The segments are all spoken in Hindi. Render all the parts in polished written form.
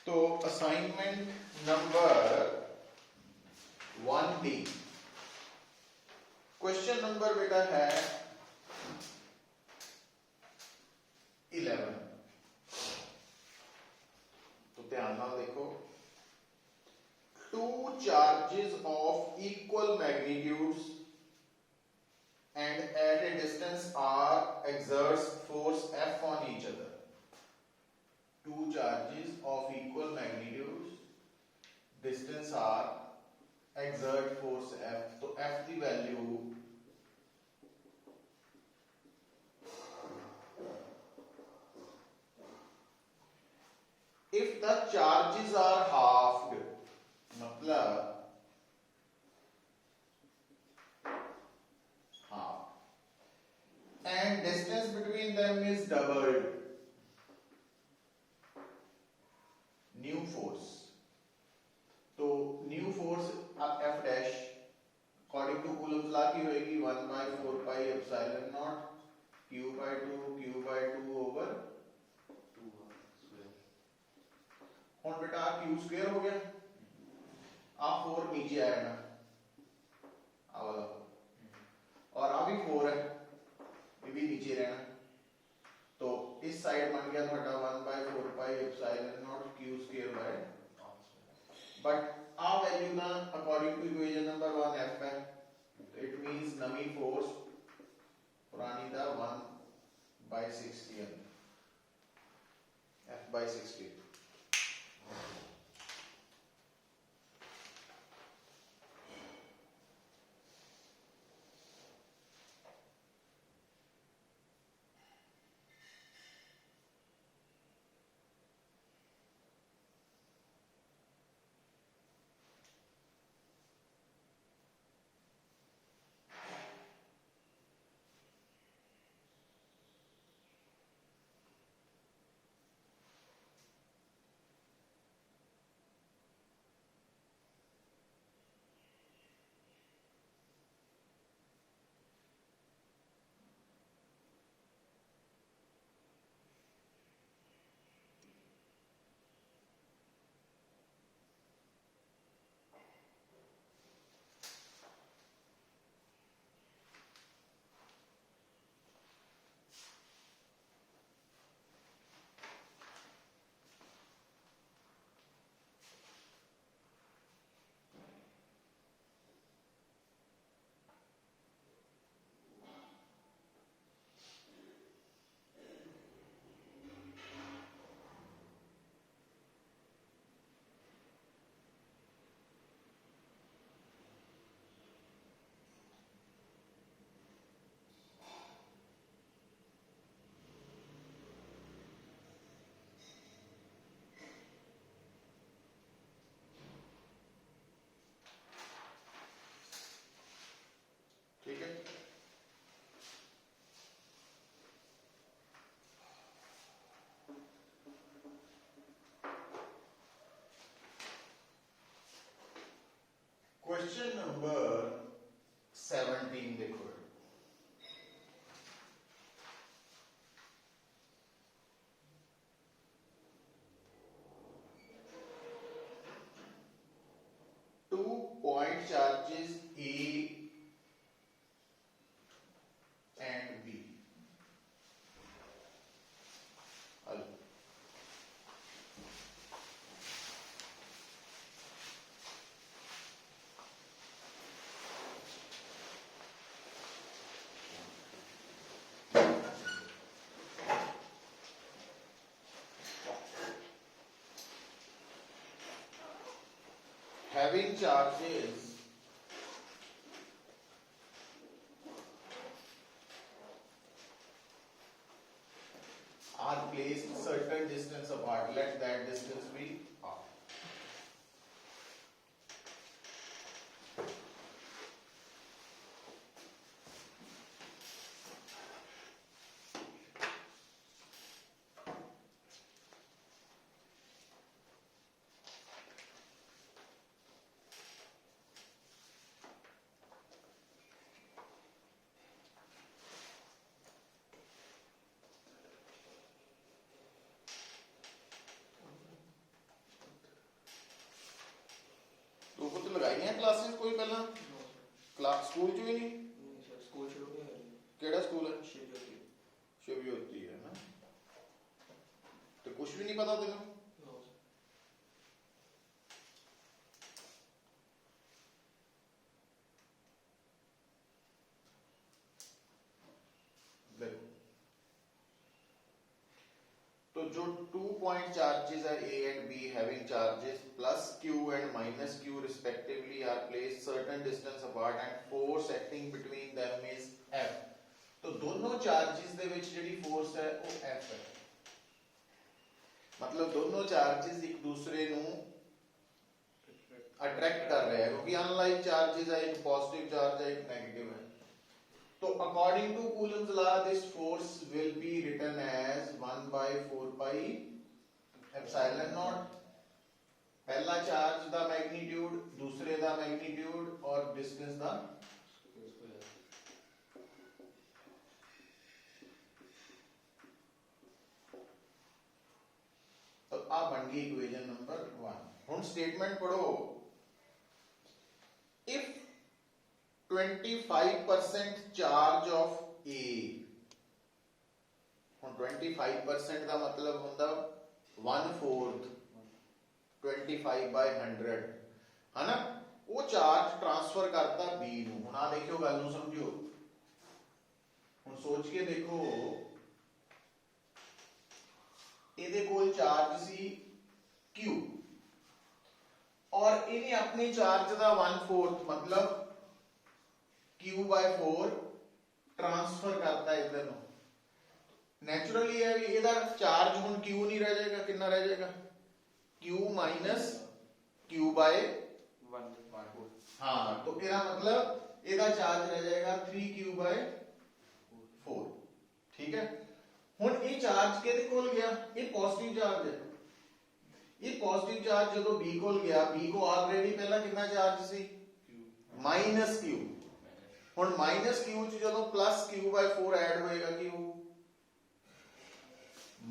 तो assignment number 1D question number बेटा है 11। तो ध्यान नाल देखो, two charges of equal magnitudes and at a distance r exerts force F on each other. Two charges of equal magnitudes, distance r, exert force F. तो F की value if the charges are halved, मतलब and distance between them is doubled, new force. तो new force F dash according to Coulomb's law की होगी 1 by 4 pi epsilon naught q by 2 over 2 square. ਹੁਣ बेटा q square हो गया, आप 4 नीचे आया ना, आ वाला, और आ भी 4 है, ये भी नीचे रहना, तो इस साइड बन गया ਤੁਹਾਡਾ 1 by 4 pi epsilon naught q square by, but आ वैल्यू ना according to equation number 1 f है, तो इट मींस नमी फोर्स पुरानी था 1 by 60 f by 60। ठीक है, क्वेश्चन नंबर 17 देखो, two point charges A and B, having charges are placed certain distance apart, let that distance be r. ਲਾਈਆਂ ਕਲਾਸਿਸ ਕੋਈ ਪਹਿਲਾਂ ਕਲਾਸ ਸਕੂਲ ਚ ਵੀ ਨਹੀਂ? ਸਕੂਲ ਸ਼ੁਰੂ ਨਹੀਂ ਹੋਇਆ। ਕਿਹੜਾ ਸਕੂਲ ਹੈ? ਸ਼ਿਵਜੋਤੀ। ਸ਼ਿਵਜੋਤੀ ਹੈ ਨਾ, ਤੇ ਕੁਝ ਵੀ ਨਹੀਂ ਪਤਾ ਤੈਨੂੰ? देखो तो जो 2 point charges are A and B having charges plus Q and minus Q respectively are placed certain distance apart and force acting between them is F। तो दोनों चार्जेस ਦੇ ਵਿੱਚ ਜਿਹੜੀ ਫੋਰਸ ਹੈ ਉਹ F ਹੈ, मतलब दोनों चार्जेस एक दूसरे ਨੂੰ अट्रैक्ट कर रहे हैं, क्योंकि अनलाइक चार्जेस है, एक पॉजिटिव चार्ज है एक नेगेटिव है। तो according to Coulomb's law this force will be written as 1 by 4 pi epsilon naught। पहला चार्ज दा मैग्नीट्यूड, दूसरे दा मैग्नीट्यूड और डिस्टेंस दा तो आ बन गई इक्वेशन नंबर 1। हुन स्टेटमेंट पढ़ो, if 25% charge of A, ਹੁਣ 25% ਦਾ ਮਤਲਬ ਹੁੰਦਾ 1/4 25 by 100 ਹੈ ਨਾ, ਉਹ ਚਾਰਜ ਟ੍ਰਾਂਸਫਰ ਕਰਤਾ B ਨੂੰ। ਹੁਣ ਆ ਦੇਖਿਓ, ਗੱਲ ਨੂੰ ਸਮਝਿਓ, ਹੁਣ ਸੋਚ ਕੇ ਦੇਖੋ, ਇਹਦੇ ਕੋਲ ਚਾਰਜ ਸੀ Q और इन्हें अपनी चार्ज का 1/4 मतलब Q/4 ट्रांसफर करता है इधर नु। नेचुरली है भी ਇਹਦਾ चार्ज ਹੁਣ Q नहीं रह जाएगा, कितना रह जाएगा Q minus Q/1। हाँ, तो ਇਹਦਾ मतलब ਇਹਦਾ चार्ज रह जाएगा 3Q/4। ठीक है, ਹੁਣ ਇਹ चार्ज ਕਿਹਦੇ ਕੋਲ ਗਿਆ? ਇਹ पॉजिटिव चार्ज है। ये पॉजिटिव चार्ज जो B को गया, B को ऑलरेडी पहला कितना चार्ज सी माइनस Q। हुन माइनस Q च जो प्लस Q/4 ऐड होएगा Q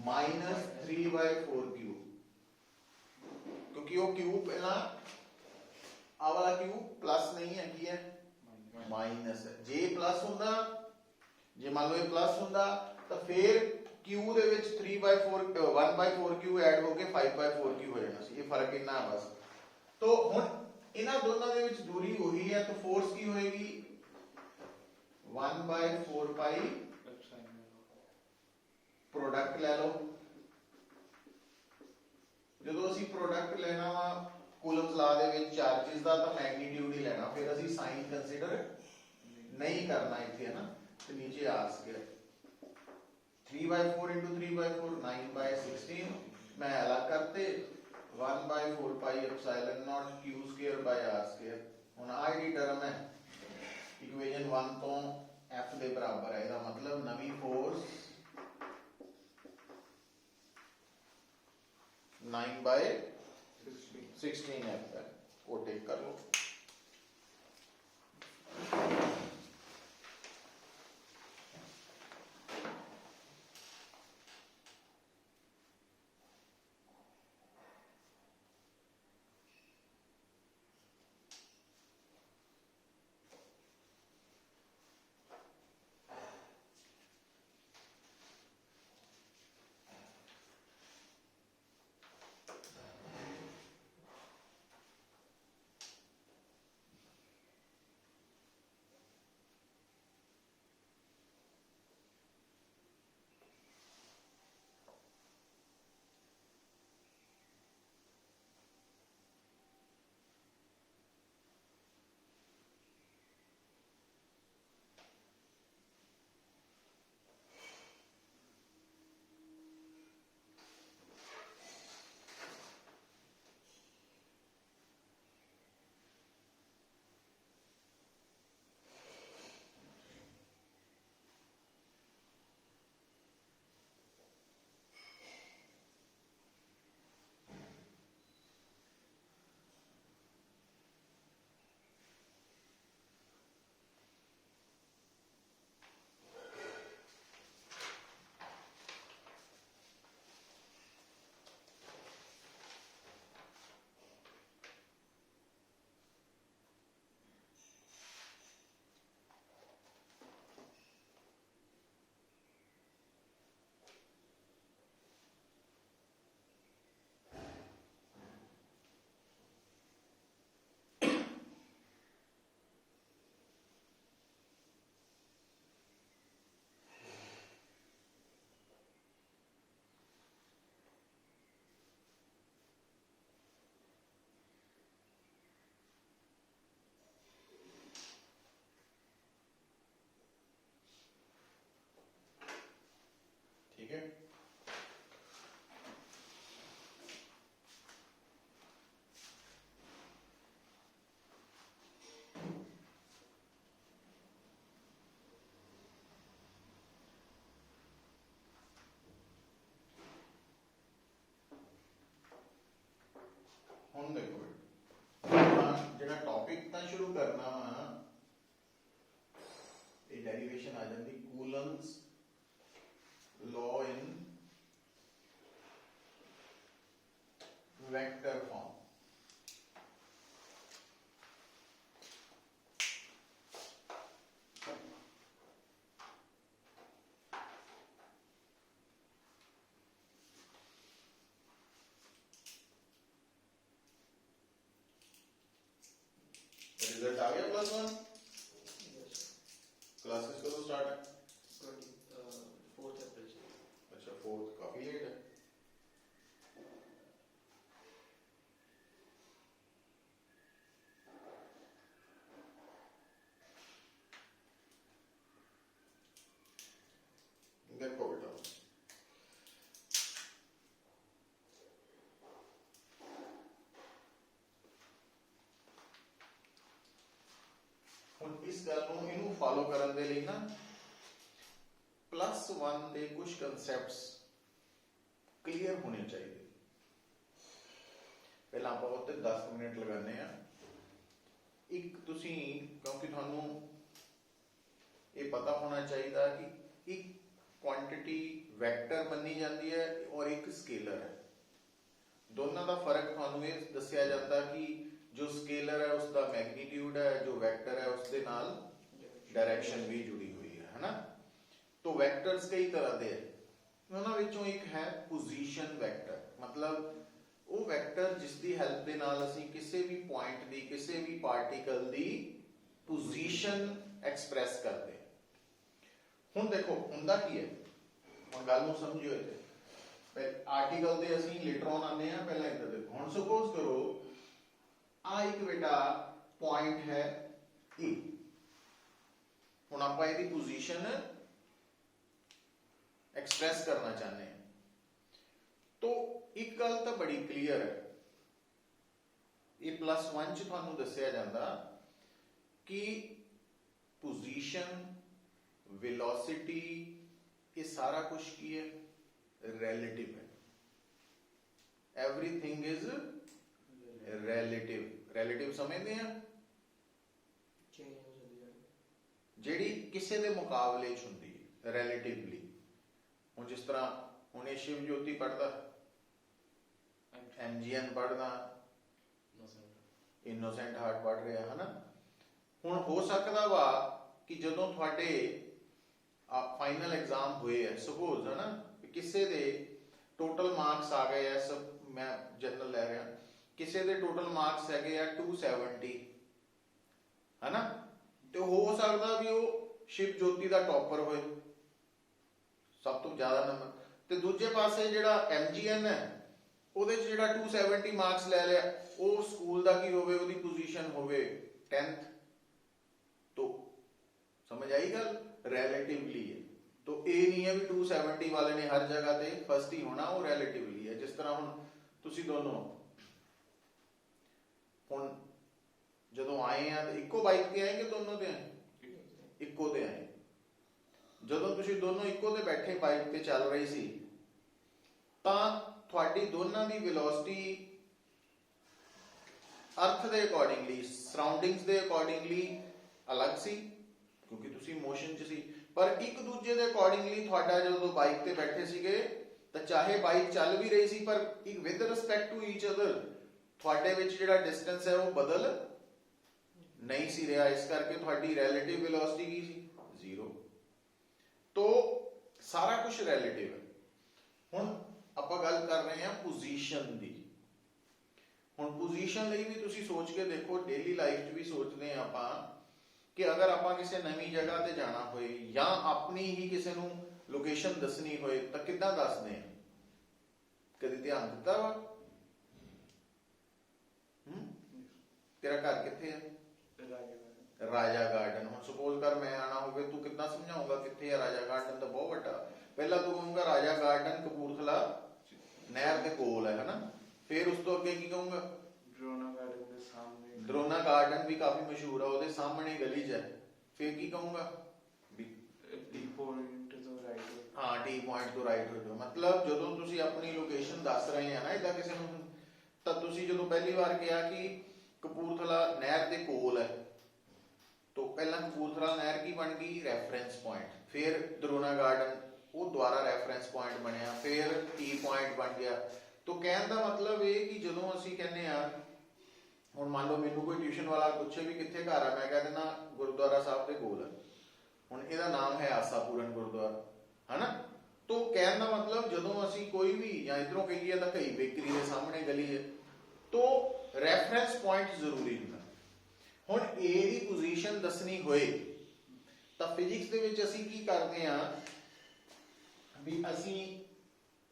माइनस 3/4Q, क्योंकि वो Q पहला आ वाला Q प्लस नहीं है, की है माइनस है। जे प्लस हुंदा, जे मान लो ये प्लस हुंदा तो फिर Q ਦੇ ਵਿੱਚ 3/4 1/4Q ਐਡ ਹੋ ਕੇ 5/4Q ਹੋ ਜਾਣਾ ਸੀ। ਇਹ ਫਰਕ ਇੰਨਾ ਹੈ ਬਸ। तो ਹੁਣ ਇਹਨਾਂ ਦੋਨਾਂ ਦੇ ਵਿੱਚ ਦੂਰੀ ਉਹੀ ਹੈ, तो ਫੋਰਸ ਕੀ ਹੋਏਗੀ 1/4 ਪਾਈ प्रोडक्ट ਲੈ ਲਓ। ਜਦੋਂ ਅਸੀਂ प्रोडक्ट ਲੈਣਾ ਵਾ ਕੂਲਮਸ ਲਾ ਦੇ ਵਿੱਚ ਚਾਰजेस ਦਾ, ਤਾਂ ਮੈਗਨੀਟਿਊਡ ਹੀ ਲੈਣਾ, ਫਿਰ ਅਸੀਂ ਸਾਈਨ ਕੰਸੀਡਰ ਨਹੀਂ ਕਰਨਾ ਇੱਥੇ, ਹੈ ਨਾ। ਤੇ ਨੀਚੇ r ਸਕੁਅਰ 3/4 into 3/4 9/16 मैं अलग करते 1/4 pi epsilon not Q square by r square. ਹੁਣ ਆ ਜਿਹੜੀ ਟਰਮ ਹੈ ਇਕੁਏਸ਼ਨ 1 ਤੋਂ F ਦੇ ਬਰਾਬਰ ਹੈ, ਇਹਦਾ ਮਤਲਬ ਨਵੀਂ ਫੋਰਸ 9/16 F ਹੈ, ਉਹ ਟੇਕ ਕਰ ਲਓ। ਹੁਣ ਦੇਖੋ ਆਪਾਂ ਜਿਹੜਾ ਟੌਪਿਕ ਤਾਂ ਸ਼ੁਰੂ ਕਰਨਾ ਵਾ, ਇਹ ਡੈਰੀਵੇਸ਼ਨ ਆ ਜਾਂਦੀ Coulomb's law in vector form. Result आ गया प्लस वन। Yes. क्लासेस कब स्टार्ट है? 4th April से। अच्छा, फोर्थ काफी लेट है। देखो बेटा, ਹੁਣ ਇਸ ਗੱਲ ਨੂੰ ਇਹਨੂੰ ਫਾਲੋ ਕਰਨ ਦੇ ਲਈ ਨਾ +1 ਦੇ ਕੁਝ ਕਨਸੈਪਟਸ ਕਲੀਅਰ ਹੋਣੇ ਚਾਹੀਦੇ। ਪਹਿਲਾਂ ਆਪਾਂ ਉੱਤੇ 10 ਮਿੰਟ ਲਗਾਉਂਦੇ ਆ। ਇੱਕ ਤੁਸੀਂ, ਕਿਉਂਕਿ ਤੁਹਾਨੂੰ ਇਹ ਪਤਾ ਹੋਣਾ ਚਾਹੀਦਾ ਕਿ ਇੱਕ ਕੁਆਂਟੀਟੀ ਵੈਕਟਰ ਮੰਨੀ ਜਾਂਦੀ ਹੈ ਔਰ ਇੱਕ ਸਕੇਲਰ ਹੈ। ਦੋਨਾਂ ਦਾ ਫਰਕ ਤੁਹਾਨੂੰ ਇਹ ਦੱਸਿਆ ਜਾਂਦਾ ਕਿ ਜੋ ਸਕੇਲਰ ਹੈ ਉਸ ਦਾ ਮੈਗਨੀਟਿਊਡ ਹੈ, ਜੋ ਵੈਕਟਰ ਹੈ ਉਸ ਦੇ ਨਾਲ डायरेक्शन भी जुड़ी हुई है ना। तो वेक्टर्स कई तरह के हैं, उन्हां विचों एक है पोजीशन वेक्टर, मतलब वो वेक्टर जिस दी हेल्प दे नाल असीं किसी भी पॉइंट दी, किसी भी पार्टिकल दी पोजीशन एक्सप्रैस करते हैं। हुण देखो हुंदा की है, हुण गल नूं समझिओ। इत्थे आर्टिकल दे असीं लेटर ऑन आने आ। पहला इधर देखो, हुण सपोज करो आ एक बेटा पॉइंट है ए। ਹੁਣ ਆਪਾਂ ਇਹਦੀ ਪੋਜੀਸ਼ਨ ਐਕਸਪ੍ਰੈਸ ਕਰਨਾ ਚਾਹੁੰਦੇ ਹਾਂ। तो एक गल तो बड़ी क्लीयर है, ये +1 च ਤੁਹਾਨੂੰ ਦੱਸਿਆ ਜਾਂਦਾ कि पोजीशन, वेलोसिटी, ये सारा कुछ की है, रिलेटिव है। Everything is relative. रिलेटिव समझते हैं? ਜਿਹੜੀ ਕਿਸੇ ਦੇ ਮੁਕਾਬਲੇ ਚ ਹੁੰਦੀ ਹੈ, ਰਿਲੇਟਿਵਲੀ। ਹੁਣ ਜਿਸ ਤਰ੍ਹਾਂ ਹੁਣ ਇਹ ਸ਼ਿਵ ਜੋਤੀ ਪੜ੍ਹਦਾ, MGN ਪੜ੍ਹਦਾ, ਇਨੋਸੈਂਟ ਹਾਰਟ ਪੜ੍ਹ ਰਿਹਾ ਹੈ ਨਾ। ਹੁਣ ਹੋ ਸਕਦਾ ਵਾ ਕਿ ਜਦੋਂ ਤੁਹਾਡੇ ਫਾਈਨਲ ਐਗਜ਼ਾਮ ਹੋਏ ਹੈ, ਸਪੋਜ਼ ਹੈ ਨਾ, ਕਿਸੇ ਦੇ ਟੋਟਲ ਮਾਰਕਸ ਆ ਗਏ ਆ, ਸਭ ਮੈਂ ਜਨਰਲ ਲੈ ਰਿਹਾ, ਕਿਸੇ ਦੇ ਟੋਟਲ ਮਾਰਕਸ ਹੈਗੇ ਆ 270 ਹੈ ਨਾ, ਤੇ ਹੋ ਸਕਦਾ ਵੀ ਉਹ ਸ਼ਿਵ ਜੋਤੀ ਦਾ ਟੌਪਰ ਹੋਏ, ਸਭ ਤੋਂ ਜ਼ਿਆਦਾ ਨੰਬਰ। ਤੇ ਦੂਜੇ ਪਾਸੇ ਜਿਹੜਾ MGN ਹੈ ਉਹਦੇ 'ਚ ਜਿਹੜਾ 270 ਮਾਰਕਸ ਲੈ ਲਿਆ, ਉਹ ਸਕੂਲ ਦਾ ਕੀ ਹੋਵੇ, ਉਹਦੀ ਪੋਜੀਸ਼ਨ ਹੋਵੇ 10th। तो समझ आई गल? रिलेटिवली है। तो ये नहीं है भी 270 वाले ने हर जगह ते फर्स्ट ही होना, वो रिलेटिवली है। जिस तरह हुण तुसी दोनों हुण ਜਦੋਂ ਆਏ ਆ ਤਾਂ ਇੱਕੋ ਬਾਈਕ ਤੇ ਆਏ ਕਿ ਦੋਨੋਂ ਤੇ ਆਏ? ਇੱਕੋ ਤੇ ਆਏ। ਜਦੋਂ ਤੁਸੀਂ ਦੋਨੋਂ ਇੱਕੋ ਤੇ ਬੈਠੇ ਬਾਈਕ ਤੇ ਚੱਲ ਰਹੀ ਸੀ ਤਾਂ ਤੁਹਾਡੀ ਦੋਨਾਂ ਦੀ ਵੈਲੋਸਿਟੀ ਅਰਥ ਦੇ ਅਕੋਰਡਿੰਗਲੀ, ਸਰਾਊਂਡਿੰਗਸ ਦੇ ਅਕੋਰਡਿੰਗਲੀ ਅਲੱਗ ਸੀ, ਕਿਉਂਕਿ ਤੁਸੀਂ ਮੋਸ਼ਨ 'ਚ ਸੀ। ਪਰ ਇੱਕ ਦੂਜੇ ਦੇ ਅਕੋਰਡਿੰਗਲੀ ਤੁਹਾਡਾ ਜਦੋਂ ਬਾਈਕ ਤੇ ਬੈਠੇ ਸੀਗੇ ਤਾਂ ਚਾਹੇ ਬਾਈਕ ਚੱਲ ਵੀ ਰਹੀ ਸੀ, ਪਰ ਇੱਕ with respect to each other ਤੁਹਾਡੇ ਵਿੱਚ ਜਿਹੜਾ ਡਿਸਟੈਂਸ ਹੈ ਉਹ ਬਦਲ नहीं सी रहा। इस करके थोड़ी रिलेटिव वेलोसिटी की सी 0। तो सारा कुछ रिलेटिव है। हुण आपां गल कर रहे हैं पोजीशन दी। हुण पोजीशन लई भी तुसी सोच के देखो, डेली लाइफ च भी सोचते हैं आपां कि अगर आपां किसी नवी जगह ते जाना होए या अपनी ही किसी नूं लोकेशन दसनी होए तां किद्दां दसदे हैं? कदी ध्यान दित्ता वा? तेरा घर कित्थे है? राजा गार्डन। हुण सपोज कर मैं आना होवे, तू कितना समझाऊंगा कित्थे है राजा गार्डन? तो बहुत बड़ा। पहला तू कहूंगा राजा गार्डन कपूरथला नहर के कोल है ना, फिर उस तो अगे की कहूंगा ड्रोना गार्डन के सामने। ड्रोना गार्डन भी काफी मशहूर है, ਉਹਦੇ ਸਾਹਮਣੇ ਗਲੀ 'ਚ ਹੈ। फिर की कहूंगा टी पॉइंट तो राइट। हाँ, टी पॉइंट तो राइट हो जाओ। मतलब ਜਦੋਂ ਤੁਸੀਂ ਆਪਣੀ ਲੋਕੇਸ਼ਨ ਦੱਸ ਰਹੇ ਆ ਨਾ ਇਦਾਂ ਕਿਸੇ ਨੂੰ, ਤਾਂ ਤਾਂ ਤੁਸੀਂ ਜਦੋਂ ਪਹਿਲੀ ਵਾਰ ਕਿਹਾ ਕਿ ਕਪੂਰਥਲਾ ਨਹਿਰ ਦੇ ਕੋਲ ਹੈ, तो पहला कपूरथला नहर की बन गई रेफरेंस पॉइंट, फिर दरोना गार्डन वो दोबारा रेफरेंस पॉइंट बनया, फिर टी पॉइंट बन गया। तो कहने का मतलब ये कि जो असी कहने हुण मान लो मैनू कोई ट्यूशन वाला पूछे भी कित्थे घर है, मैं कह देना गुरुद्वारा साहब के कोल है, हुण इहदा नाम है आसापूरन गुरुद्वारा, है ना। तो कहने का मतलब जो असी कोई भी या इधरों कहिए तो कई बेकरी के सामने गली है, तो रेफरेंस पॉइंट जरूरी होंदा। हुण ए दी पोजीशन दसनी होए तां फिजिक्स दे विच असीं की करदे हां भी असीं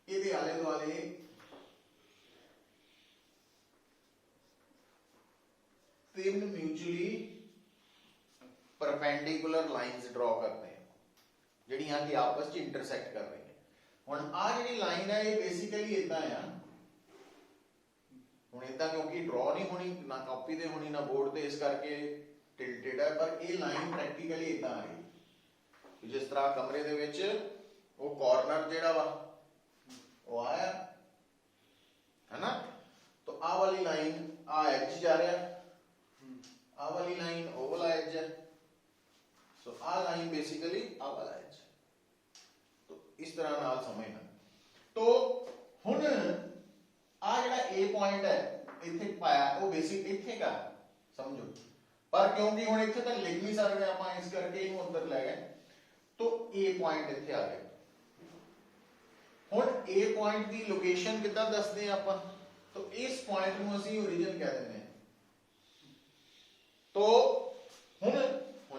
इहदे आले दुआले तीन म्यूचुअली परपेंडिकुलर लाइंस ड्रॉ करते हैं जिहड़ियां कि आपस च इंटरसेक्ट कर रही हैं। हुण आ जिहड़ी लाइन है ये बेसिकली इदां आ, ਹੁਣ ਇਦਾਂ ਕਿਉਂਕਿ ਡਰਾ ਨਹੀਂ ਹੋਣੀ ਨਾ ਕਾਪੀ ਤੇ ਹੋਣੀ ਨਾ ਬੋਰਡ ਤੇ, ਇਸ ਕਰਕੇ ਟਿਲਟਡ ਹੈ, ਪਰ ਇਹ ਲਾਈਨ ਪ੍ਰੈਕਟੀਕਲੀ ਇਦਾਂ ਆ ਰਹੀ ਜਿਸ ਤਰ੍ਹਾਂ ਕਮਰੇ ਦੇ ਵਿੱਚ ਉਹ ਕਾਰਨਰ ਜਿਹੜਾ ਵਾ ਉਹ ਆਇਆ ਹੈ ਨਾ, तो ਆ ਵਾਲੀ ਲਾਈਨ ਆ ਐਜ ਜਾ ਰਿਹਾ, ਆ ਵਾਲੀ ਲਾਈਨ ਉਹ ਵਾਲਾ ਐਜ ਹੈ, ਸੋ ਆ ਲਾਈਨ ਬੇਸਿਕਲੀ ਆ ਵਾਲਾ ਐਜ, तो इस तरह नाल समझना। तो ਹੁਣ आ जिहड़ा ए पॉइंट है इत्थे पाया वो बेसिक इत्थे का समझो, पर क्योंकि हुण इत्थे तक लिख नहीं सकते आपां इस करके इहनूं अंदर ले गए, तो ए पॉइंट इत्थे आ गया। हुण ए पॉइंट दी लोकेशन किद्दां दसदे आ आपां, तो इस पॉइंट नूं असीं ओरिजिन कह दिंदे हां। तो हुण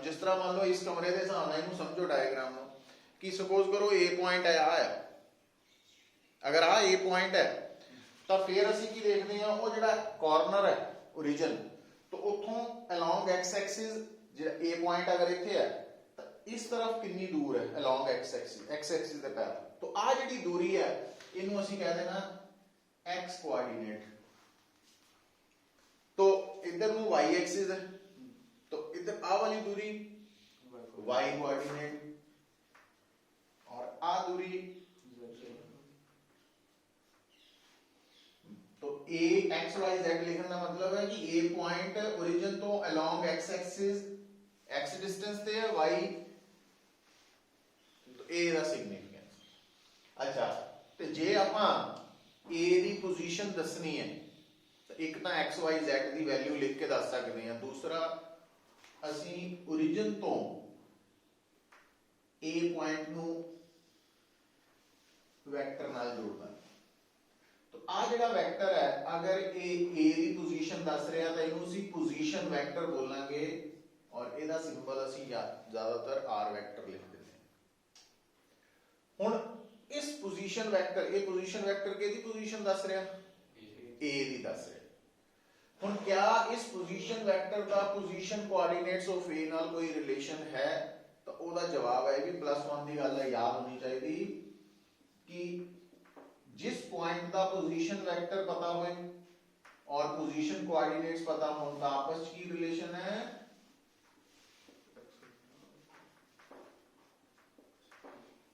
जिस तरह मान लो इस कमरे दे हिसाब नाल इहनूं समझो डायग्राम नूं कि सपोज करो ए पॉइंट है आ, अगर आ ए पॉइंट है तो फिर असीं की देखते हैं वो जिहड़ा कॉर्नर है ओरिजिन, तो उत्थों अलोंग एक्स एक्सिस जिहड़ा ए पॉइंट अगर इत्थे है तो इस तरफ कितनी दूर है अलोंग एक्स एक्सिस दे पैर, तो आ जिहड़ी दूरी है इहनूं असीं कह देना एक्स कोआर्डिनेट। तो इधर नूं वाई एक्सिस है, तो इधर आ वाली दूरी वाई कोआर्डिनेट और आ दूरी, तो ए एक्स वाई जेड लिखने का मतलब है कि ए पॉइंट ओरिजिन तो along x axis x distance ते है, वाई तो ए दा सिग्निफिकेंस। अच्छा ते जे आपां ए दी पोजीशन दसनी है तो एक तां एक्स वाई जेड दी वैल्यू लिख के दस सकते हैं, दूसरा असीं ओरिजिन तो ए पॉइंट नूं वैक्टर नाल जोड़ना। तो आ जिहड़ा वेक्टर है अगर ये ए दी पोजीशन दस रहा तो इहनूं असीं पोजीशन वेक्टर बोलांगे और इहदा सिंबल असीं ज्यादातर आर वेक्टर लिख दिंदे हां। हुण इस पोजीशन वेक्टर ये पोजीशन वेक्टर किहदी पोजीशन दस रहा ए दी दस रहा। हुण क्या इस पोजीशन वेक्टर दा पोजीशन कोऑर्डिनेट्स ऑफ ए नाल कोई रिलेशन है, तो ओहदा जवाब है भी +1 दी गल याद होनी चाहिए कि जिस पॉइंट का पोजीशन वेक्टर पता हो और पोजीशन कोऑर्डिनेट्स पता हो तो आपस की रिलेशन है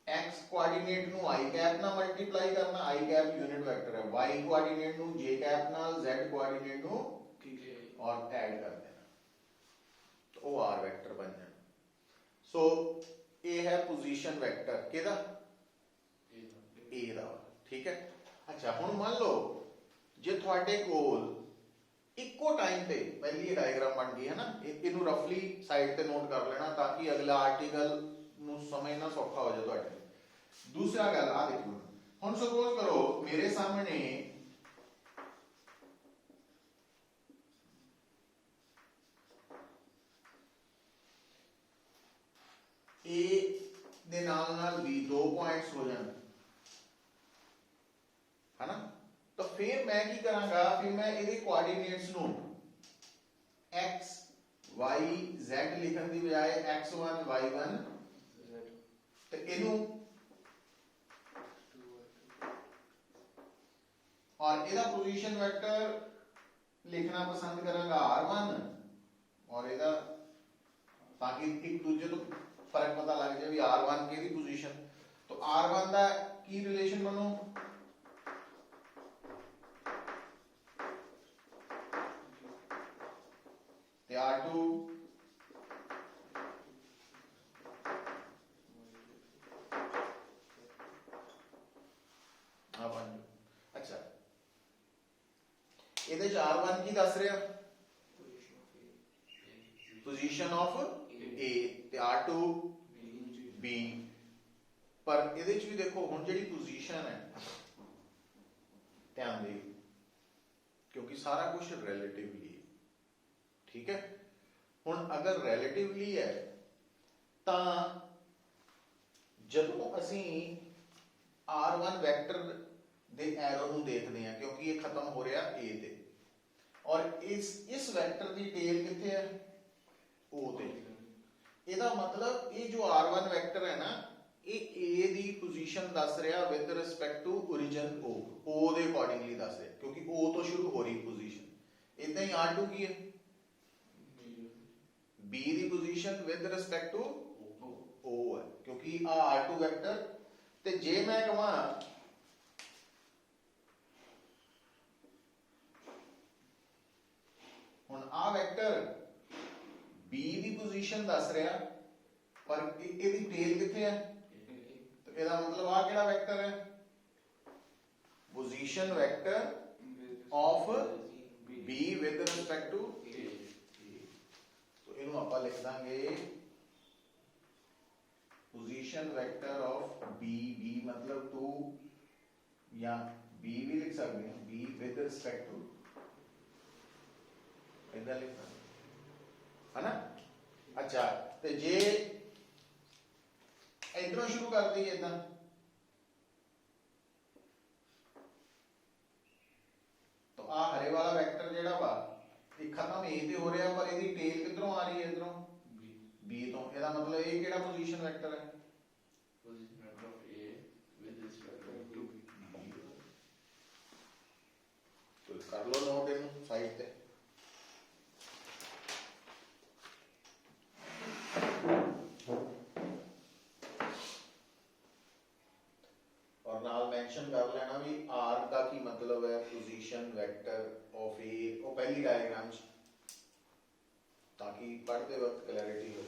एक्स कोऑर्डिनेट नु आई कैप ना मल्टीप्लाई करना, आई कैप यूनिट वेक्टर है, वाई कोऑर्डिनेट नु जे कैप नाल, जेड कोऑर्डिनेट नु और ऐड कर देना, तो वो आर वेक्टर बन जाना। सो ये है पोजीशन वेक्टर किहदा ए दा, ठीक है। अच्छा हुण मान लो जे तुहाडे कोल इक्को टाइम पे पहली डायग्राम बन गई है ना, इनू रफली साइड ते नोट कर लेना ताकि अगला आर्टिकल नू समझना सौखा हो जाए तुहाडे। दूसरा गल आ देखो, हुण सपोज करो मेरे सामने ए दे नाल बी दो पॉइंट्स हो जाण, है ना। तो फिर मैं की करांगा, फिर मैं इहदे कोऑर्डिनेट्स नु x y z लिखण दी बजाय x1 y1 ते इनू और इहदा पोजीशन वेक्टर लिखना पसंद करांगा r1 और इहदा ताकि एक दूसरे तो फर्क पता लग जाए भी r1 की पोजीशन, तो r1 दा की रिलेशन बनो R2 ਆ ਬਣ ਜੂ। ਅੱਛਾ ਇਹਦੇ ਚ R1 ਕੀ ਦੱਸ ਰਿਹਾ? ਪੋਜੀਸ਼ਨ ਆਫ A ਤੇ R2 B। ਪਰ ਇਹਦੇ ਚ ਵੀ ਦੇਖੋ ਹੁਣ ਜਿਹੜੀ ਪੋਜੀਸ਼ਨ ਹੈ, ਧਿਆਨ ਦੇ, ਕਿਉਂਕਿ ਸਾਰਾ ਕੁਝ ਰਿਲੇਟਿਵਲੀ ਹੈ, ਠੀਕ ਹੈ। ਹੁਣ ਅਗਰ ਰਿਲੇਟਿਵਲੀ ਹੈ ਤਾਂ ਜਦੋਂ ਅਸੀਂ R1 ਵੈਕਟਰ ਦੇ ਐਰੋ ਨੂੰ ਦੇਖਦੇ ਹਾਂ, ਕਿਉਂਕਿ ਇਹ ਖਤਮ ਹੋ ਰਿਹਾ A ਤੇ, ਔਰ ਇਸ ਵੈਕਟਰ ਦੀ ਟੇਲ ਕਿੱਥੇ ਹੈ? O ਤੇ। ਇਹਦਾ ਮਤਲਬ ਇਹ ਜੋ R1 ਵੈਕਟਰ ਹੈ ਨਾ, ਇਹ A ਦੀ ਪੋਜੀਸ਼ਨ ਦੱਸ ਰਿਹਾ with respect to origin O ਦੇ ਅਕੋਰਡਿੰਗਲੀ ਦੱਸ ਰਿਹਾ, ਕਿਉਂਕਿ O ਤੋਂ ਸ਼ੁਰੂ ਹੋ ਰਹੀ ਪੋਜੀਸ਼ਨ। ਇਦਾਂ ਹੀ R2 ਕੀ ਹੈ? B ਦੀ position with respect to O ਹੈ, ਕਿਉਂਕਿ ਆ R2 ਵੈਕਟਰ। ਤੇ ਜੇ ਮੈਂ ਕਹਾਂ ਹੁਣ ਆ ਵੈਕਟਰ B ਦੀ ਪੋਜੀਸ਼ਨ ਦੱਸ ਰਿਹਾ, ਪਰ ਇਹਦੀ ਟੇਲ ਕਿੱਥੇ ਹੈ? ਤੇ ਇਹਦਾ ਮਤਲਬ ਆ ਕਿਹੜਾ ਵੈਕਟਰ ਹੈ? Position vector of B with respect to A। तो ਇਹਨੂੰ ਆਪਾਂ ਲਿਖ ਦਾਂਗੇ position vector of B। B ਮਤਲਬ 2 ਜਾਂ B ਵੀ ਲਿਖ ਸਕਦੇ ਹਾਂ, B ਵਿਦ ਰਿਸਪੈਕਟ ਟੂ, ਇਦਾਂ ਲਿਖਣਾ ਹੈ ਨਾ। ਅੱਛਾ ਤੇ ਜੇ ਇਧਰੋਂ ਸ਼ੁਰੂ ਕਰ ਦਈਏ ਇਦਾਂ, ਤਾਂ ਆ ਹਰੇ ਵਾਲਾ ਵੈਕਟਰ ਜਿਹੜਾ ਵਾ ਇਹ ਖਤਮ A ਤੇ ਹੋ ਰਿਹਾ, ਪਰ ਇਹਦੀ ਟੇਲ ਕਿੱਧਰੋਂ ਆ ਰਹੀ ਹੈ? ਇਧਰੋਂ B ਤੋਂ। ਇਹਦਾ ਮਤਲਬ ਇਹ ਕਿਹੜਾ ਪੋਜੀਸ਼ਨ ਵੈਕਟਰ ਹੈ? Position vector of A with respect to B. तो कर लो नोट इन साइड पे। और नाल मेंशन कर लेना भी R का की मतलब है पोजीशन वेक्टर ऑफ A, वो पहली डायग्राम ताकि पढ़ते वक्त क्लैरिटी हो।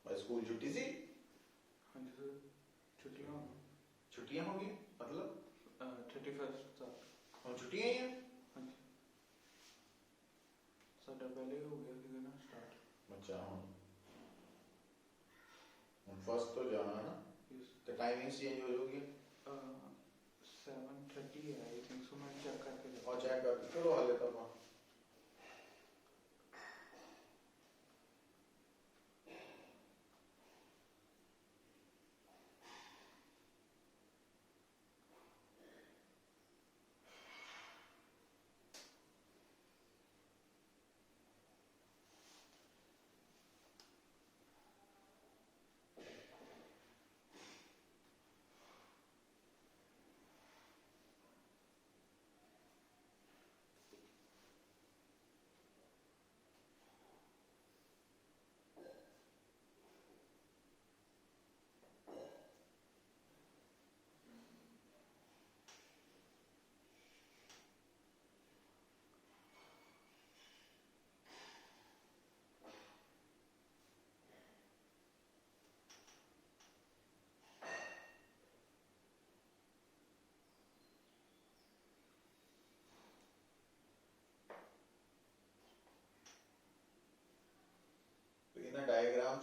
स्कूल छुट्टी सी? हाँ जी सर, छुट्टियाँ छुट्टियां होंगी मतलब 31st तक। और छुट्टियां ही हैं? हाँ जी साਡਾ पहले ही हो गया सीगा ना स्टार्ट। अच्छा हम फर्स्ट तो जाना है ना, तो टाइमिंग चेंज हो जाएगी। 7:30 है आई थिंक सो, मैं चेक करके और चेक कर चलो हाले तक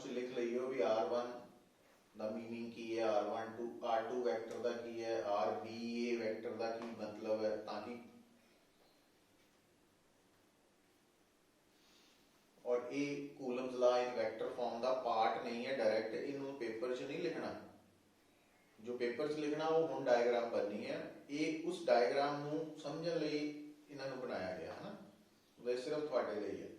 ਚ ਲਿਖ ਲਈਓ ਵੀ R1 ਦਾ ਮੀਨਿੰਗ ਕੀ ਹੈ, R2 ਵੈਕਟਰ ਦਾ ਕੀ ਹੈ, RBA ਵੈਕਟਰ ਦਾ ਕੀ ਮਤਲਬ ਹੈ, ਤਾਂ ਕਿ और ये Coulomb's law in vector form का पार्ट नहीं है, डायरेक्ट इनू पेपर च नहीं लिखना, जो पेपर च लिखना वो हुण डायग्राम बननी है, ये उस डायग्राम नू समझण लई इन्हां नू बनाया गया है ना, वो सिर्फ तुहाडे लई है।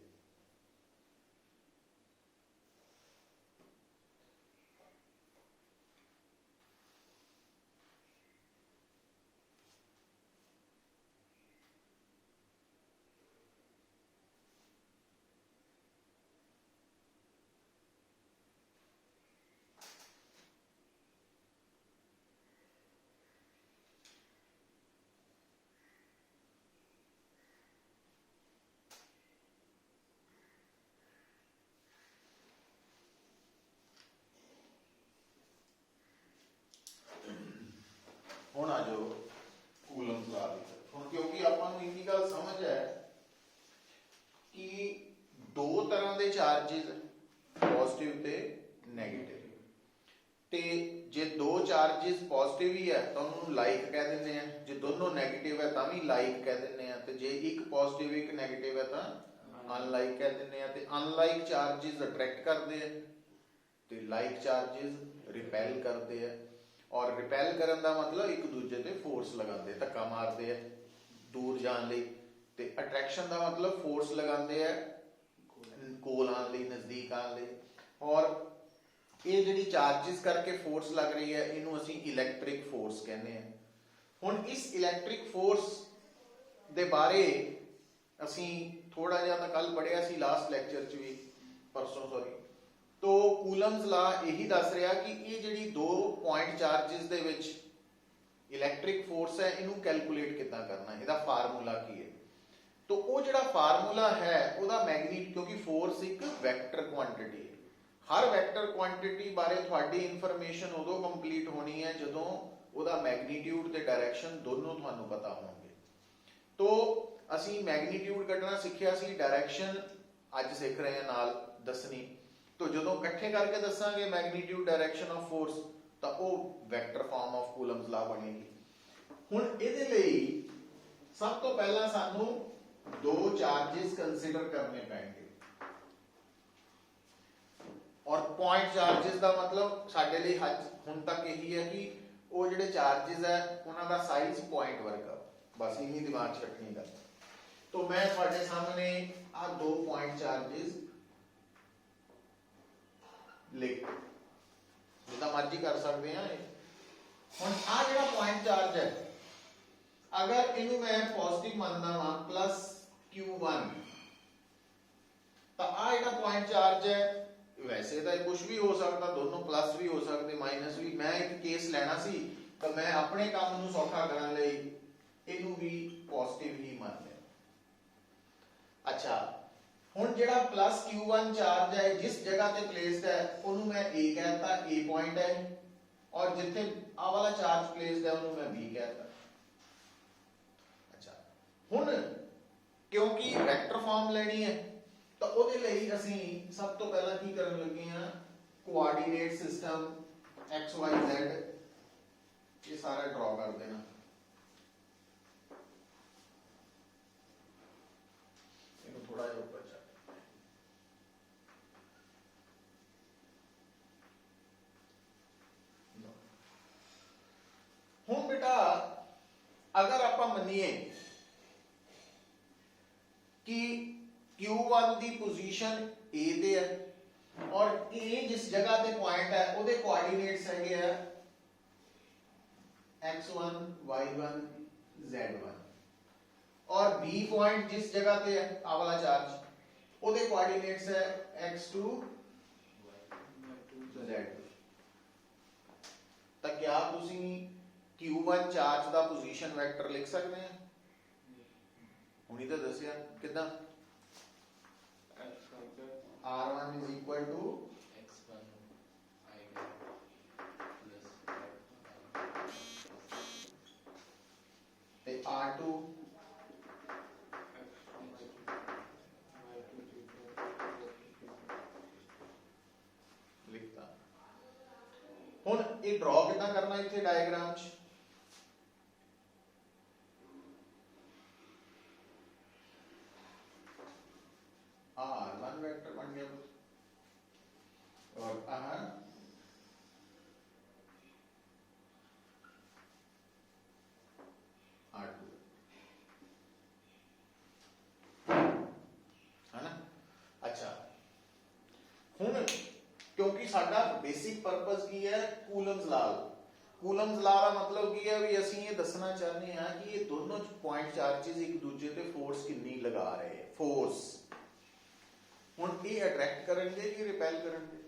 ਹੁਣ ਆ ਜਾਓ ਕੂਲਮਸ ਲਾ ਦੀ। ਹੁਣ ਕਿਉਂਕਿ ਆਪਾਂ ਨੂੰ ਇੰਨੀ ਗੱਲ ਸਮਝ ਹੈ ਕਿ ਦੋ ਤਰ੍ਹਾਂ ਦੇ ਚਾਰजेस, ਪੋਜ਼ਿਟਿਵ ਤੇ ਨੈਗੇਟਿਵ, ਤੇ ਜੇ ਦੋ ਚਾਰजेस ਪੋਜ਼ਿਟਿਵ ਹੀ ਹੈ ਤਾਂ ਉਹਨੂੰ ਲਾਈਕ ਕਹਿ ਦਿੰਦੇ ਆ, ਜੇ ਦੋਨੋਂ ਨੈਗੇਟਿਵ ਹੈ ਤਾਂ ਵੀ ਲਾਈਕ ਕਹਿ ਦਿੰਦੇ ਆ, ਤੇ ਜੇ ਇੱਕ ਪੋਜ਼ਿਟਿਵ ਇੱਕ ਨੈਗੇਟਿਵ ਹੈ ਤਾਂ ਅਨਲਾਈਕ ਕਹਿ ਦਿੰਦੇ ਆ। ਤੇ ਅਨਲਾਈਕ ਚਾਰजेस ਅਟਰੈਕਟ ਕਰਦੇ ਆ ਤੇ ਲਾਈਕ ਚਾਰजेस ਰਿਪੈਲ ਕਰਦੇ ਆ। और रिपेल करन दा मतलब एक दूजे ते फोर्स लगाते, धक्का मारते हैं दूर जाने लई, ते अट्रैक्शन दा मतलब फोर्स लगाते हैं कोल आने लई, नज़दीक आने लई। और ये जिहड़ी चार्जिस करके फोर्स लग रही है इनू असीं इलैक्ट्रिक फोर्स कहने हैं। हुण इस इलैक्ट्रिक फोर्स दे बारे असीं थोड़ा जिहा तां कल पढ़िया सी लास्ट लैक्चर च भी, परसों सॉरी। तो कूलम्स ला यही दस रहा कि ये जिहड़ी दो पॉइंट चार्जिस दे विच इलैक्ट्रिक फोर्स है इनू कैलकुलेट किद्दां करना, इहदा फार्मूला की है। तो वो जिहड़ा फार्मूला है उहदा मैग्नीट्यूड, क्योंकि फोर्स एक वैक्टर क्वांटिटी है, हर वैक्टर क्वांटिटी बारे तुहाडी इंफॉर्मेशन उदों कंप्लीट होनी है जदों उहदा मैग्नीट्यूड ते डायरैक्शन दोनों तुहानूं पता होणगे। तो असीं मैग्नीट्यूड कढना सिੱਖਿਆ सी, डायरैक्शन अज सिੱਖ रहे हैं नाल दसनी। तो जो इकट्ठे करके दसांगे मैग्नीट्यूड डायरैक्शन ऑफ फोर्स तो वो vector form of Coulomb's law बनेगी। हुण इहदे लई सब तो पहला सानू दो चार्जेस कंसीडर करने पैणगे, और पॉइंट चार्जेस का मतलब साडे लई हुण तक यही है कि वो जिहड़े चार्जेस है उन्हां दा साइज पॉइंट वर्गा, बस इन्हीं दिमाग च रखनी गल। तो मैं तुहाडे सामने आ दो पॉइंट चार्जेस लिख जिदा मर्जी कर सकते हैं। हुण आ जिहड़ा पॉइंट चार्ज है अगर इनू मैं पॉजिटिव मानदा वां प्लस Q1, तो आ जिहड़ा पॉइंट चार्ज है वैसे तो कुछ भी हो सकता, दोनों प्लस भी हो सकते माइनस भी, मैं एक केस लेना सी तो मैं अपने काम नूं सौखा करन लई इनू भी पॉजिटिव ही मान लिया। अच्छा हुण जिहड़ा प्लस Q1 चार्ज है जिस जगह ते प्लेस्ड है उन्होंने मैं A कहता, A पॉइंट है, और जिथे आ वाला चार्ज प्लेस्ड है उन्होंने मैं B कहता। अच्छा हुण क्योंकि वेक्टर फॉर्म लेनी है तो उहदे लई असीं सब तो पहला की करन लगे हां, coordinate system x y z ये सारा ड्रॉ कर देना। इन्हूं थोड़ा जिहा ऊपर हुण बेटा अगर आप मनीए कि Q1 की पोजीशन A ते है और A जिस जगह ते पॉइंट है उहदे कोऑर्डिनेट्स हैगे है x1 y1 z1, और B पॉइंट जिस जगह ते है आ वाला चार्ज उहदे कोऑर्डिनेट्स है x2 z2। तो क्या तुसी Q1 चार्ज का पोजीशन वेक्टर लिख सकते हैं? हुणी तो दसिया किदां, R1 is equal to x1 I plus R2 x2 ये ड्रॉ कितना करना इतने डायग्राम च R1 वेक्टर बन गया और R2 है ना। अच्छा हुण क्योंकि साडा बेसिक पर्पस की है कूलम्स लॉ का मतलब की है भी असीं ये दसना चाहते हैं कि ये दोनों पॉइंट चार्जेस एक दूजे ते फोर्स कितनी लगा रहे हैं फोर्स हुण ये अट्रैक्ट करेंगे कि रिपेल करेंगे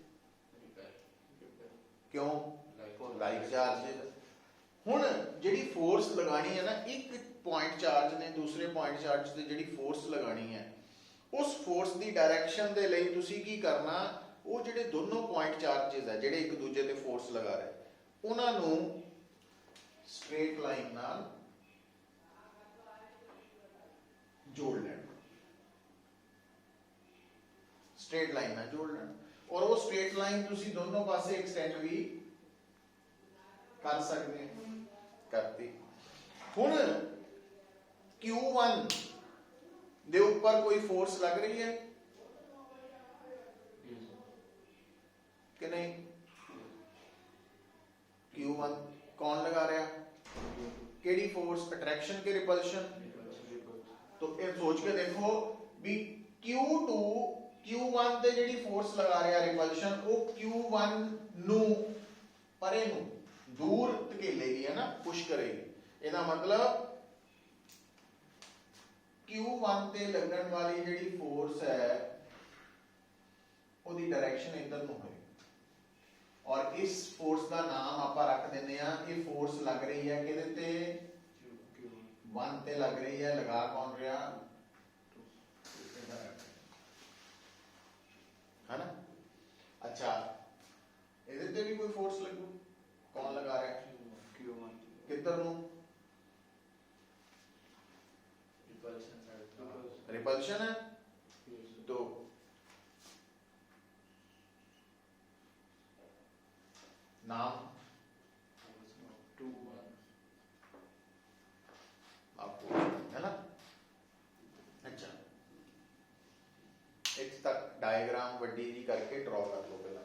क्यों लाइक चार्जेस हुण जिहड़ी फोर्स लगानी है ना एक पॉइंट चार्ज ने दूसरे पॉइंट चार्ज ते जिहड़ी फोर्स लगानी है उस फोर्स की डायरैक्शन दे लई तुसीं की करना वो जिहड़े दोनों पॉइंट चार्जेस है जिहड़े एक दूजे ते फोर्स लगा रहे उन्हां नूं स्ट्रेट लाइन नाल जोड़ लेना स्ट्रेट लाइन नाल जोड़ लेना और वो स्ट्रेट लाइन तुसीं दोनों पासे एक्सटेंड भी कर सकते हैं करती हुण Q1 दे ऊपर कोई फोर्स लग रही है कि नहीं Q1 कौन लगा रहा केड़ी फोर्स अट्रैक्शन के रिपल्शन तो ये सोच के देखो भी Q2 Q1 ते जेडी फोर्स लगा रहा रिपल्शन वो Q1 नू परे नू दूर धकेलेगी है ना पुश करेगी ਇਹਦਾ मतलब Q1 ਤੇ ਲੱਗਣ ਵਾਲੀ ਜਿਹੜੀ फोर्स है ਉਹਦੀ डायरेक्शन इधर ਨੂੰ ਹੋਏਗੀ और इस फोर्स का नाम आप रख देने हैं ये फोर्स लग रही है किहदे ते 1 ते लग रही है लगा कौन रहा है ना। अच्छा ਇਹਦੇ ਤੇ भी कोई फोर्स लगू कौन लगा रहा है किधर नु रिपल्शन है तो नाम आपको है ना। अच्छा एक तक डायग्राम वड्डी जी करके ड्रॉ कर लो पहला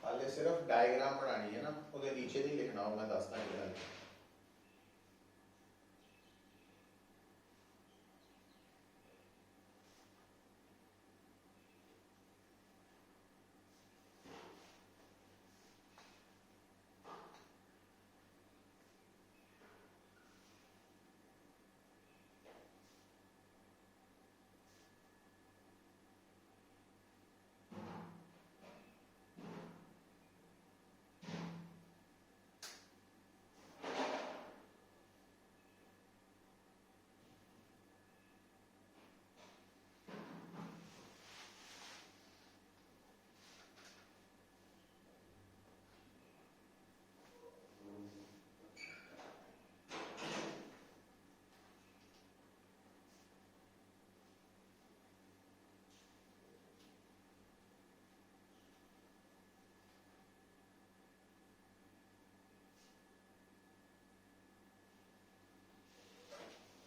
हाले सिर्फ डायग्राम बनानी है ना उसके नीचे नहीं लिखना हो मैं दसदा क्या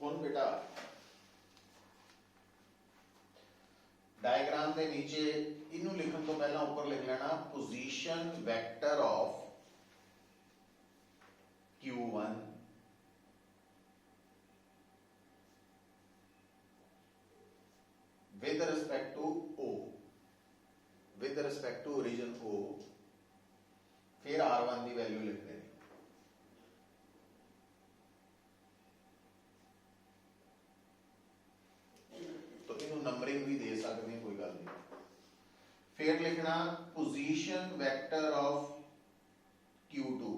हुण बेटा डायग्राम के नीचे इनू लिखण तो पहला ऊपर लिख लेना position vector of Q1 with respect to O with respect to origin O फिर R1 की वैल्यू लिख देनी तो फिर लिखना position vector of Q2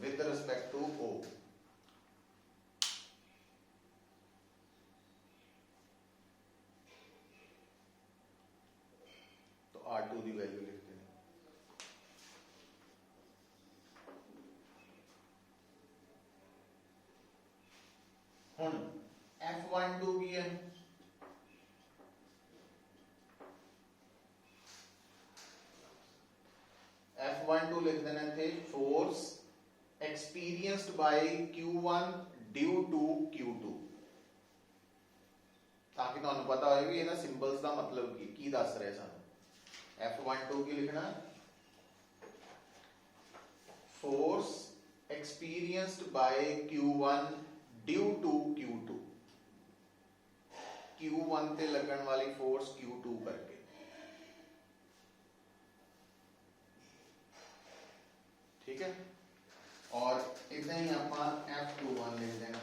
with respect to O। तो R2 की वैल्यू लिखते हैं। हुन F12 की है, F12 लिख देना थे force experienced by Q1 due to Q2, ताकि तुहानू पता होए भी इहदा सिंबल्स दा मतलब की दस रहे सानू। F12 की लिखना force experienced by Q1 due to Q2, Q1 ते लगन वाली फोर्स Q2 करके। ठीक है, और इतना ही अपना F21 लिख देना।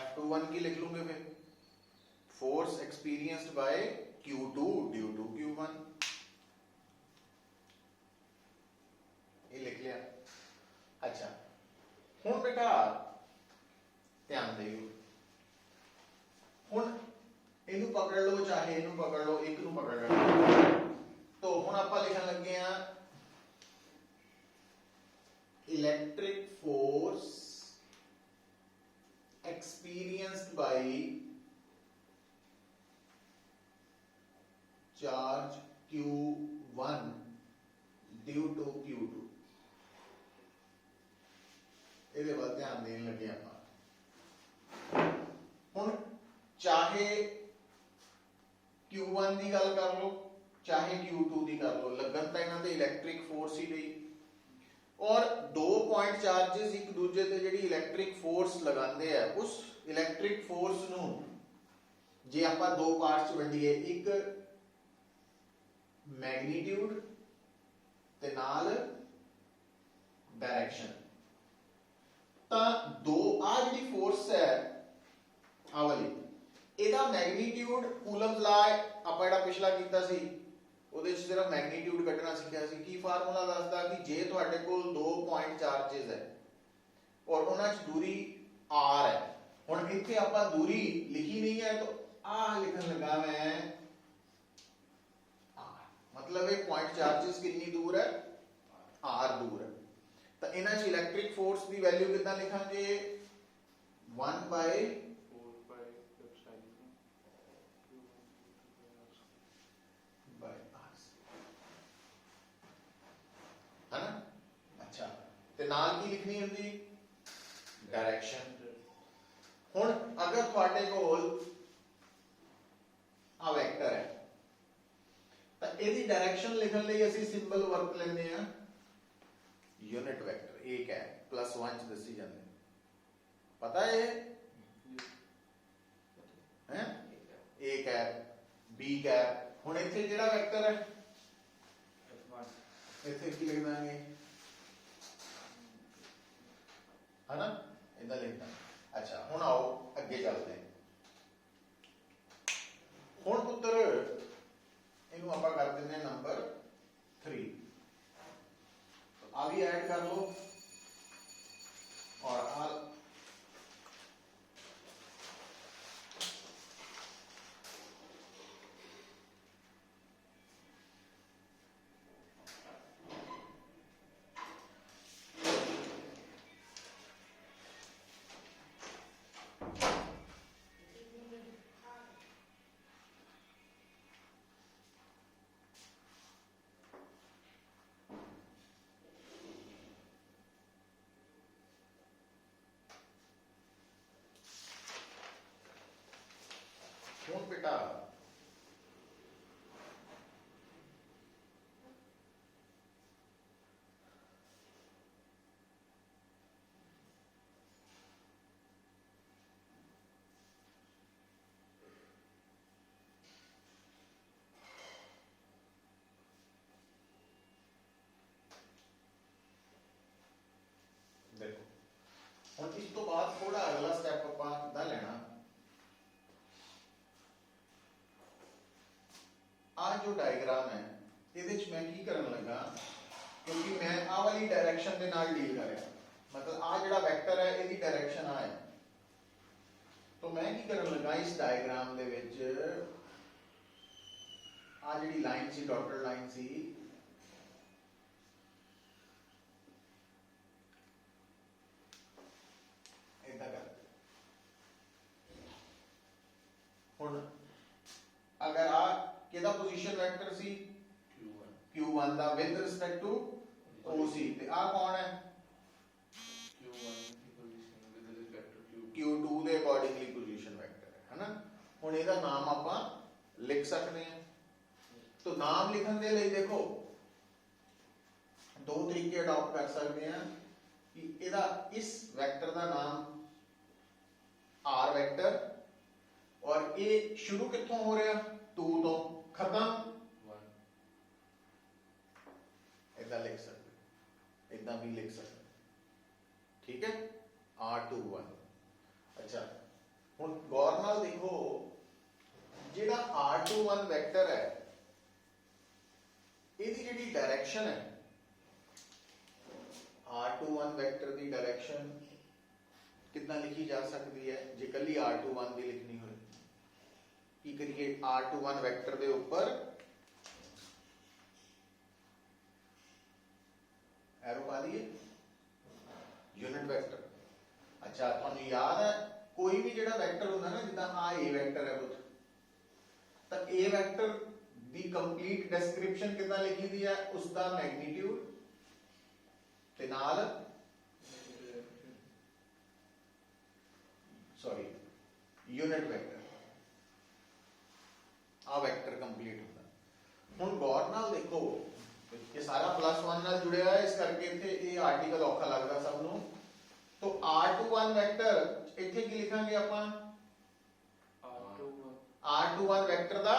F21 की लिख लूंगे फिर force experienced by Q2 due to Q1, ये लिख लिया। अच्छा हुन बेटा ध्यान दियो, हुन इनू पकड़ लो चाहे इनू पकड़ लो, एक नू पकड़ लो। तो हुन आपां लिखन लगे आ electric force experienced by charge Q1 due to Q2। ਇਹਦੇ ਵੱਲ ਧਿਆਨ ਦੇਣ ਲੱਗੇ ਆਪਾਂ। ਹੁਣ ਚਾਹੇ Q1 ਦੀ ਗੱਲ ਕਰ ਲਓ ਚਾਹੇ Q2 ਦੀ ਕਰ ਲਓ, ਲੱਗਣ ਤਾਂ ਇਹਨਾਂ ਤੇ ਇਲੈਕਟ੍ਰਿਕ ਫੋਰਸ ਹੀ ਰਹੀ, और दो पॉइंट चार्जेस एक दूजे ते जिहड़ी इलैक्ट्रिक फोर्स लगाते हैं, उस इलैक्ट्रिक फोर्स नूं जे आपां दो पार्ट्स च वंडीए, एक मैग्नीट्यूड ते नाल डायरेक्शन, तां दो आ जिहड़ी फोर्स है आ वाली, इहदा मैग्नीट्यूड कूलम्स ला आपां जिहड़ा पिछला कीता सी ਉਹਦੇ ਵਿੱਚ ਸਿਰਫ ਮੈਗਨੀਟਿਊਡ ਕੱਢਣਾ ਸਿੱਖਿਆ ਸੀ। ਕੀ ਫਾਰਮੂਲਾ ਦੱਸਦਾ ਕਿ ਜੇ ਤੁਹਾਡੇ ਕੋਲ ਦੋ ਪੁਆਇੰਟ ਚਾਰजेस ਹੈ ਔਰ ਉਹਨਾਂ 'ਚ ਦੂਰੀ r ਹੈ, ਹੁਣ ਇੱਥੇ ਆਪਾਂ ਦੂਰੀ ਲਿਖੀ ਨਹੀਂ ਹੈ ਤਾਂ ਆ ਲਿਖਣ ਲੱਗਾ ਮੈਂ r, मतलब ਇਹ ਪੁਆਇੰਟ ਚਾਰजेस ਕਿੰਨੀ ਦੂਰ ਹੈ, r ਦੂਰ ਹੈ। ਤਾਂ ਇਹਨਾਂ 'ਚ ਇਲੈਕਟ੍ਰਿਕ ਫੋਰਸ ਦੀ ਵੈਲਿਊ ਕਿੱਦਾਂ ਲਿਖਾਂਗੇ, 1 ਬਾਈ है ना। अच्छा ते नाल की लिखनी होंदी डायरेक्शन। हुण अगर तुहाडे कोल आ वेक्टर है तां इहदी डायरेक्शन लिखण लई असीं सिंबल वरत लैंदे आ यूनिट वेक्टर, ए कैप +1 च दसी जांदे, पता है हैं, ए कैप बी कैप। हुण इत्थे जिहड़ा वेक्टर है इत्थे की लिख देंगे, है ना, इधर लिखना। अच्छा हुण आओ अगे चलते हैं। हुण पुत्र इनू आपां कर देंगे नंबर 3, तो आ भी ऐड कर लो और आ हुण बेटा थोड़ा अगला स्टेप ਆਪਾਂ ਕਿੱਦਾਂ ਲੈਣਾ ਆ ਜੋ ਡਾਇਗਰਾਮ ਹੈ ਇਹਦੇ ਚ ਮੈਂ ਕੀ ਕਰਨ ਲੱਗਾ ਕਿਉਂਕਿ ਮੈਂ ਆ ਵਾਲੀ ਡਾਇਰੈਕਸ਼ਨ ਦੇ ਨਾਲ ਡੀਲ ਕਰ ਰਿਹਾ मतलब आ ਜਿਹੜਾ ਵੈਕਟਰ ਹੈ ਇਹਦੀ ਡਾਇਰੈਕਸ਼ਨ ਆ ਹੈ तो मैं की करन लगा इस डायग्राम दे विच आ जिहड़ी लाइन सी डॉटेड लाइन सी इदा कर हुण अगर आ किहदा पोजीशन वेक्टर सी q1 दा विद रिस्पेक्ट टू OC ते आ कौन है q2 ਦੇ ਅਕੋਰਡਿੰਗਲੀ ਪੋਜੀਸ਼ਨ ਵੈਕਟਰ ਹੈ ਨਾ ਹੁਣ ਇਹਦਾ ਨਾਮ ਆਪਾਂ ਲਿਖ ਸਕਦੇ ਹਾਂ तो नाम लिखने के लिए देखो दो तरीके अडॉप्ट कर सकते हैं कि ਇਹਦਾ इस वेक्टर का नाम r वेक्टर और ये शुरू कित्थों हो रहा 2 तो खत्म 1 इदा लिख सकते इदा भी लिख सकते ठीक है r21 अच्छा हुण गौर नाल देखो जिहड़ा r21 वेक्टर है ਇਹਦੀ ਜਿਹੜੀ डायरेक्शन है r21 वेक्टर की डायरेक्शन कितना लिखी जा सकती है जे कली r21 की लिखनी हो की करिए r21 वेक्टर के ऊपर एरो पा दिए यूनिट वेक्टर अच्छा तुहानू याद है कोई भी जिहड़ा वेक्टर होंदा ना जिद्दां आ ए वेक्टर है पुत तां ए वेक्टर दी कंप्लीट डिस्क्रिप्शन कितना लिखी दी है उसका मैग्नीट्यूड ते नाल सॉरी यूनिट वेक्टर आ वेक्टर कंप्लीट होता हुण गौर नाल देखो ये सारा +1 नाल जुड़िया है इस करके इत्थे ये आर्टिकल औखा लगदा सब नूं तो r21 वेक्टर इत्थे की लिखांगे आपां r21 वेक्टर दा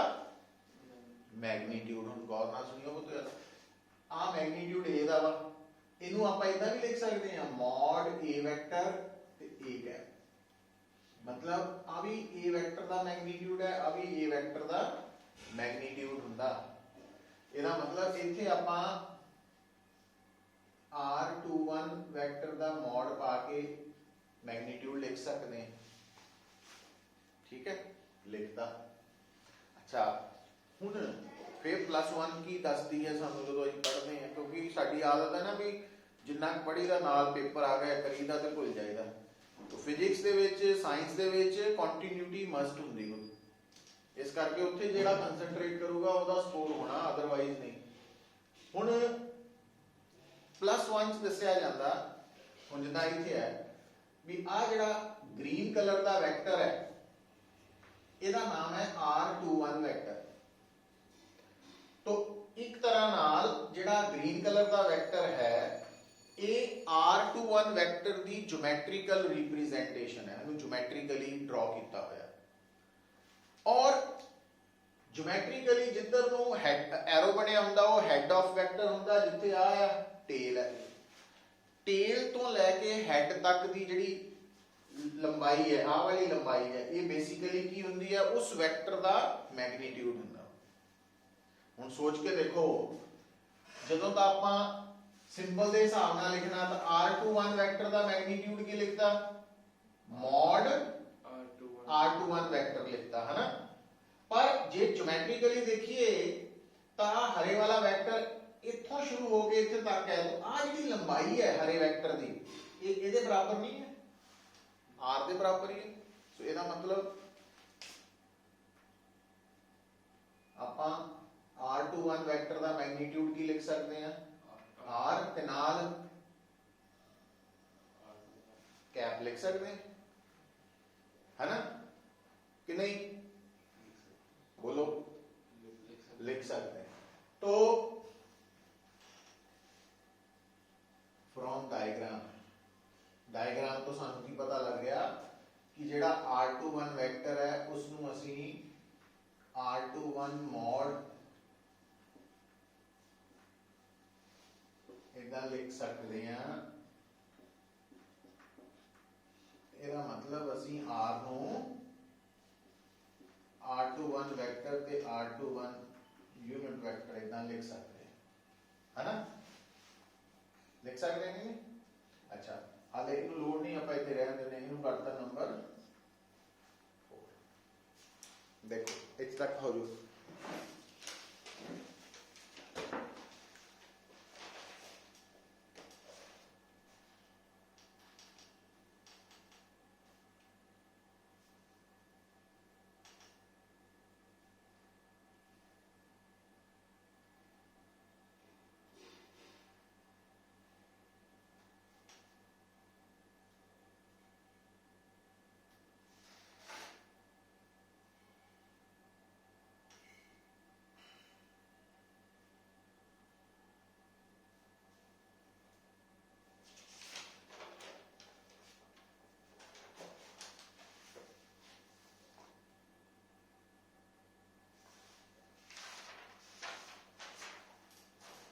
मैग्नीट्यूड हम गौर ना सुनियो वो तो आ मैग्नीट्यूड ए दा वा इनू आपां इदां भी लिख सकते हैं मॉड ए वेक्टर ते ए कैप मतलब आ भी ए वेक्टर दा मैग्नीट्यूड है आ भी ए वेक्टर दा मैग्नीट्यूड हुंदा ਇਹਦਾ मतलब इत्थे आपां r21 वेक्टर दा मॉड पा के मैग्नीट्यूड लिख सकते हैं ठीक है लिखता अच्छा हुण फिर +1 की दसदी है सानू जो असीं पढ़दे हैं क्योंकि साडी आदत है ना भी जिन्ना पढ़ी दा नाल पेपर आ गया करीदा ते भुल जाईदा तो फिजिक्स दे विच साइंस दे विच कंटीन्यूटी मस्ट हुंदी है इस करके उत्थे जिहड़ा कंसंट्रेट करूगा ओहदा स्कोर होना अदरवाइज नहीं हुण +1 च दस्सिया जांदा हुण जिद्दां इत्थे है भी आ जिहड़ा ग्रीन कलर दा वेक्टर है ਇਹਦਾ नाम है r21 वेक्टर तो एक तरह नाल जिहड़ा ग्रीन कलर दा वेक्टर है ये r21 वेक्टर दी ज्योमेट्रिकल रिप्रेजेंटेशन है इहनूं ज्योमेट्रिकली ड्रॉ कीता होया और ज्योमेट्रिकली जिधर नूं हेड एरो बनिया हुंदा वो हेड ऑफ वेक्टर हुंदा जिथे आ टेल है टेल तो लैके हेड तक दी जिहड़ी लंबाई है आ वाली लंबाई है ये बेसिकली की हुंदी है उस वेक्टर दा मैग्नीट्यूड हुंदा हुण सोच के देखो जदों तां आपां सिंबल दे हिसाब नाल लिखना तां r21 वेक्टर दा मैग्नीट्यूड की लिखदा मॉड r21 वेक्टर लिखता है ना पर जे ज्योमेट्रिकली देखिए तां हरे वाला वेक्टर इत्थों शुरू हो के इत्थे तक है तो आ जिहड़ी लंबाई है हरे वेक्टर दी ये इहदे बराबर नहीं है r दे बराबर ही है सो इसदा मतलब आपां r21 वेक्टर दा मैग्नीट्यूड की लिख सकते हैं r ते नाल कैप लिख सकते हैं है ना कि नहीं बोलो लिख सकते हैं तो फ्रॉम डायग्राम तो सानू की पता लग गया कि जेड़ा r21 वेक्टर है उसनू असी r21 मॉड इदा लिख सकते हैं ਇਹਦਾ ਹਾਲੇ ਇਹਨੂੰ ਲੋਡ ਨਹੀਂ, ਆਪਾਂ ਇੱਥੇ ਰਹਿਣ ਦਿੰਦੇ, ਇਹਨੂੰ ਕਰਤਾ ਨੰਬਰ 4। ਦੇਖੋ ਇੱਥੇ ਤੱਕ ਹੋ ਜੂ।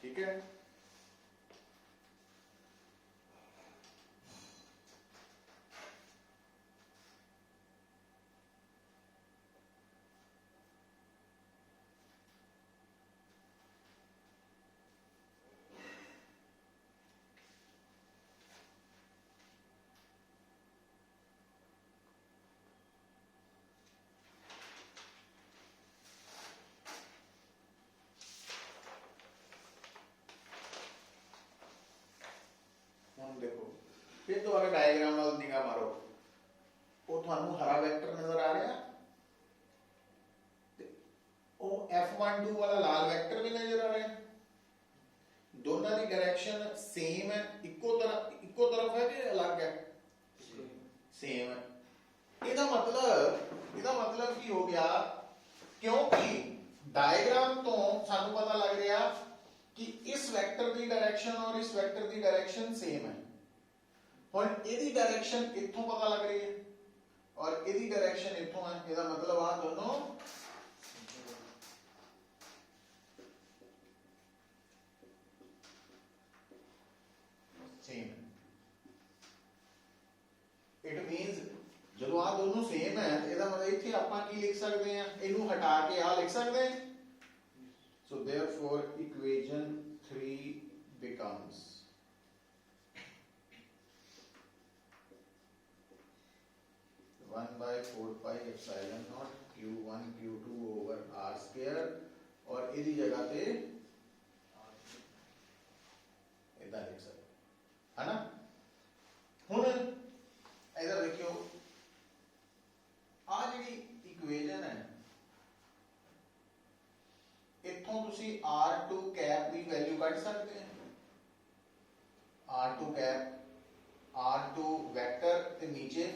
ठीक है, देखो फिर दोबारा डायग्राम वाल निगाह मारो, वो थानू हरा वेक्टर नजर आ रहा, वो F12 वाला लाल वेक्टर भी नजर आ रहा है, दोनों की डायरेक्शन सेम है, इको तरफ है कि अलग है? सेम है। ਇਹਦਾ मतलब ਕੀ ਹੋ ਗਿਆ, क्योंकि डायग्राम तो ਸਾਨੂੰ पता लग रहा कि इस वेक्टर की डायरेक्शन और इस वेक्टर की डायरेक्शन सेम है। हुण ਇਹਦੀ डायरेक्शन इत्थों पता लग रही है और ਇਹਦੀ डायरेक्शन इत्थों है, ਇਹਦਾ मतलब आ दोनों सेम है। इट मींस ਜਦੋਂ ਆ दोनों सेम है, ਇਹਦਾ मतलब ਇੱਥੇ ਆਪਾਂ ਕੀ ਲਿਖ ਸਕਦੇ ਹਾਂ, ਇਹਨੂੰ ਹਟਾ ਕੇ ਆ ਲਿਖ ਸਕਦੇ ਹਾਂ। So therefore equation 3 becomes one by 4 pi epsilon naught q1 q2 over r square और ਇਹਦੀ जगह पे इधर लिख सकते है ना। हुण इधर देखियो आ जी इक्वेशन है, इत्थों तुसी r2 कैप की वैल्यू कढ सकते हैं, r2 कैप r2 वेक्टर ते नीचे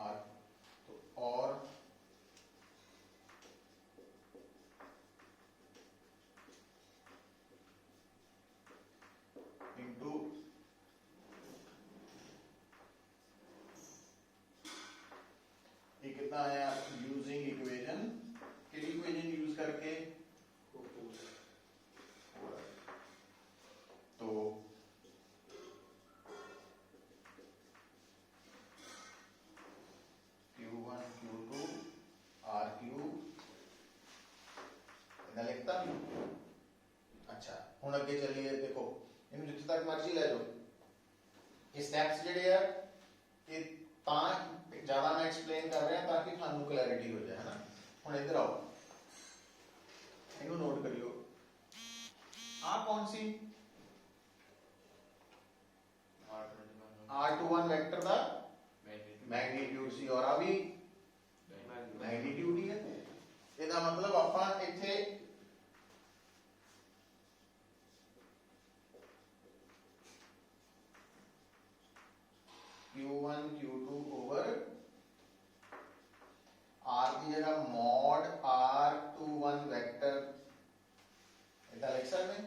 r तो और इनटू ये कितना आया, यूजिंग इक्वेशन, किहड़ी इक्वेशन यूज करके, तो Q1 Q2 R क्यूब इतना लिखता। अच्छा हुण अगे चलिए, देखो इन्हू जिथे तक मर्जी ले जाओ, ये स्टेप्स जिहड़े आ ये तां ज्यादा मैं एक्सप्लेन कर रहा ताकि थानू क्लैरिटी हो जाए, है ना। हुण इधर आओ, इन्हू नोट करियो, आ कौन सी R21 वेक्टर दा मैग्नीट्यूड सी और आ भी मैग्नीट्यूड ही है। ਇਹਦਾ मतलब ਆਪਾਂ ਇੱਥੇ Q1 Q2 over R की जगह mod R21 वेक्टर इतना लिख सकते हैं,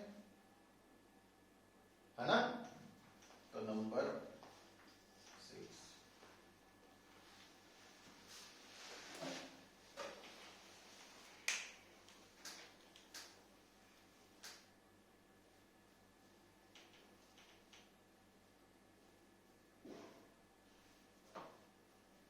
है ना। तो नंबर 6 अब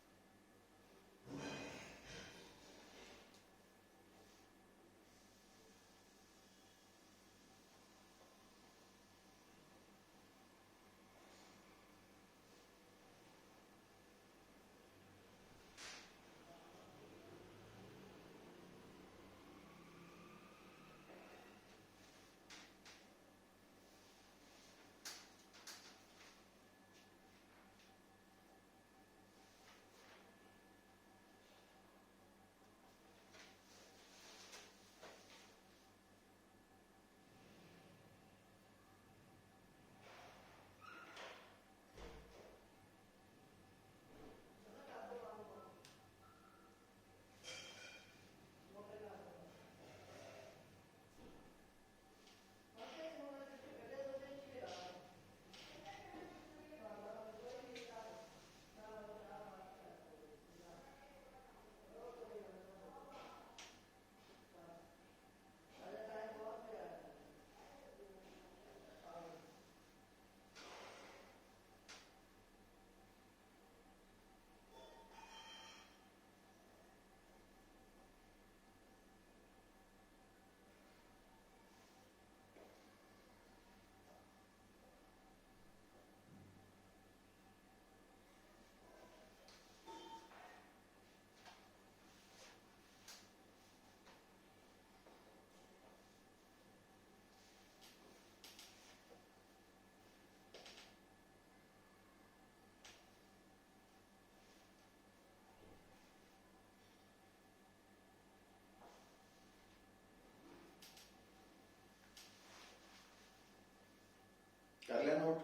कर लिया नोट?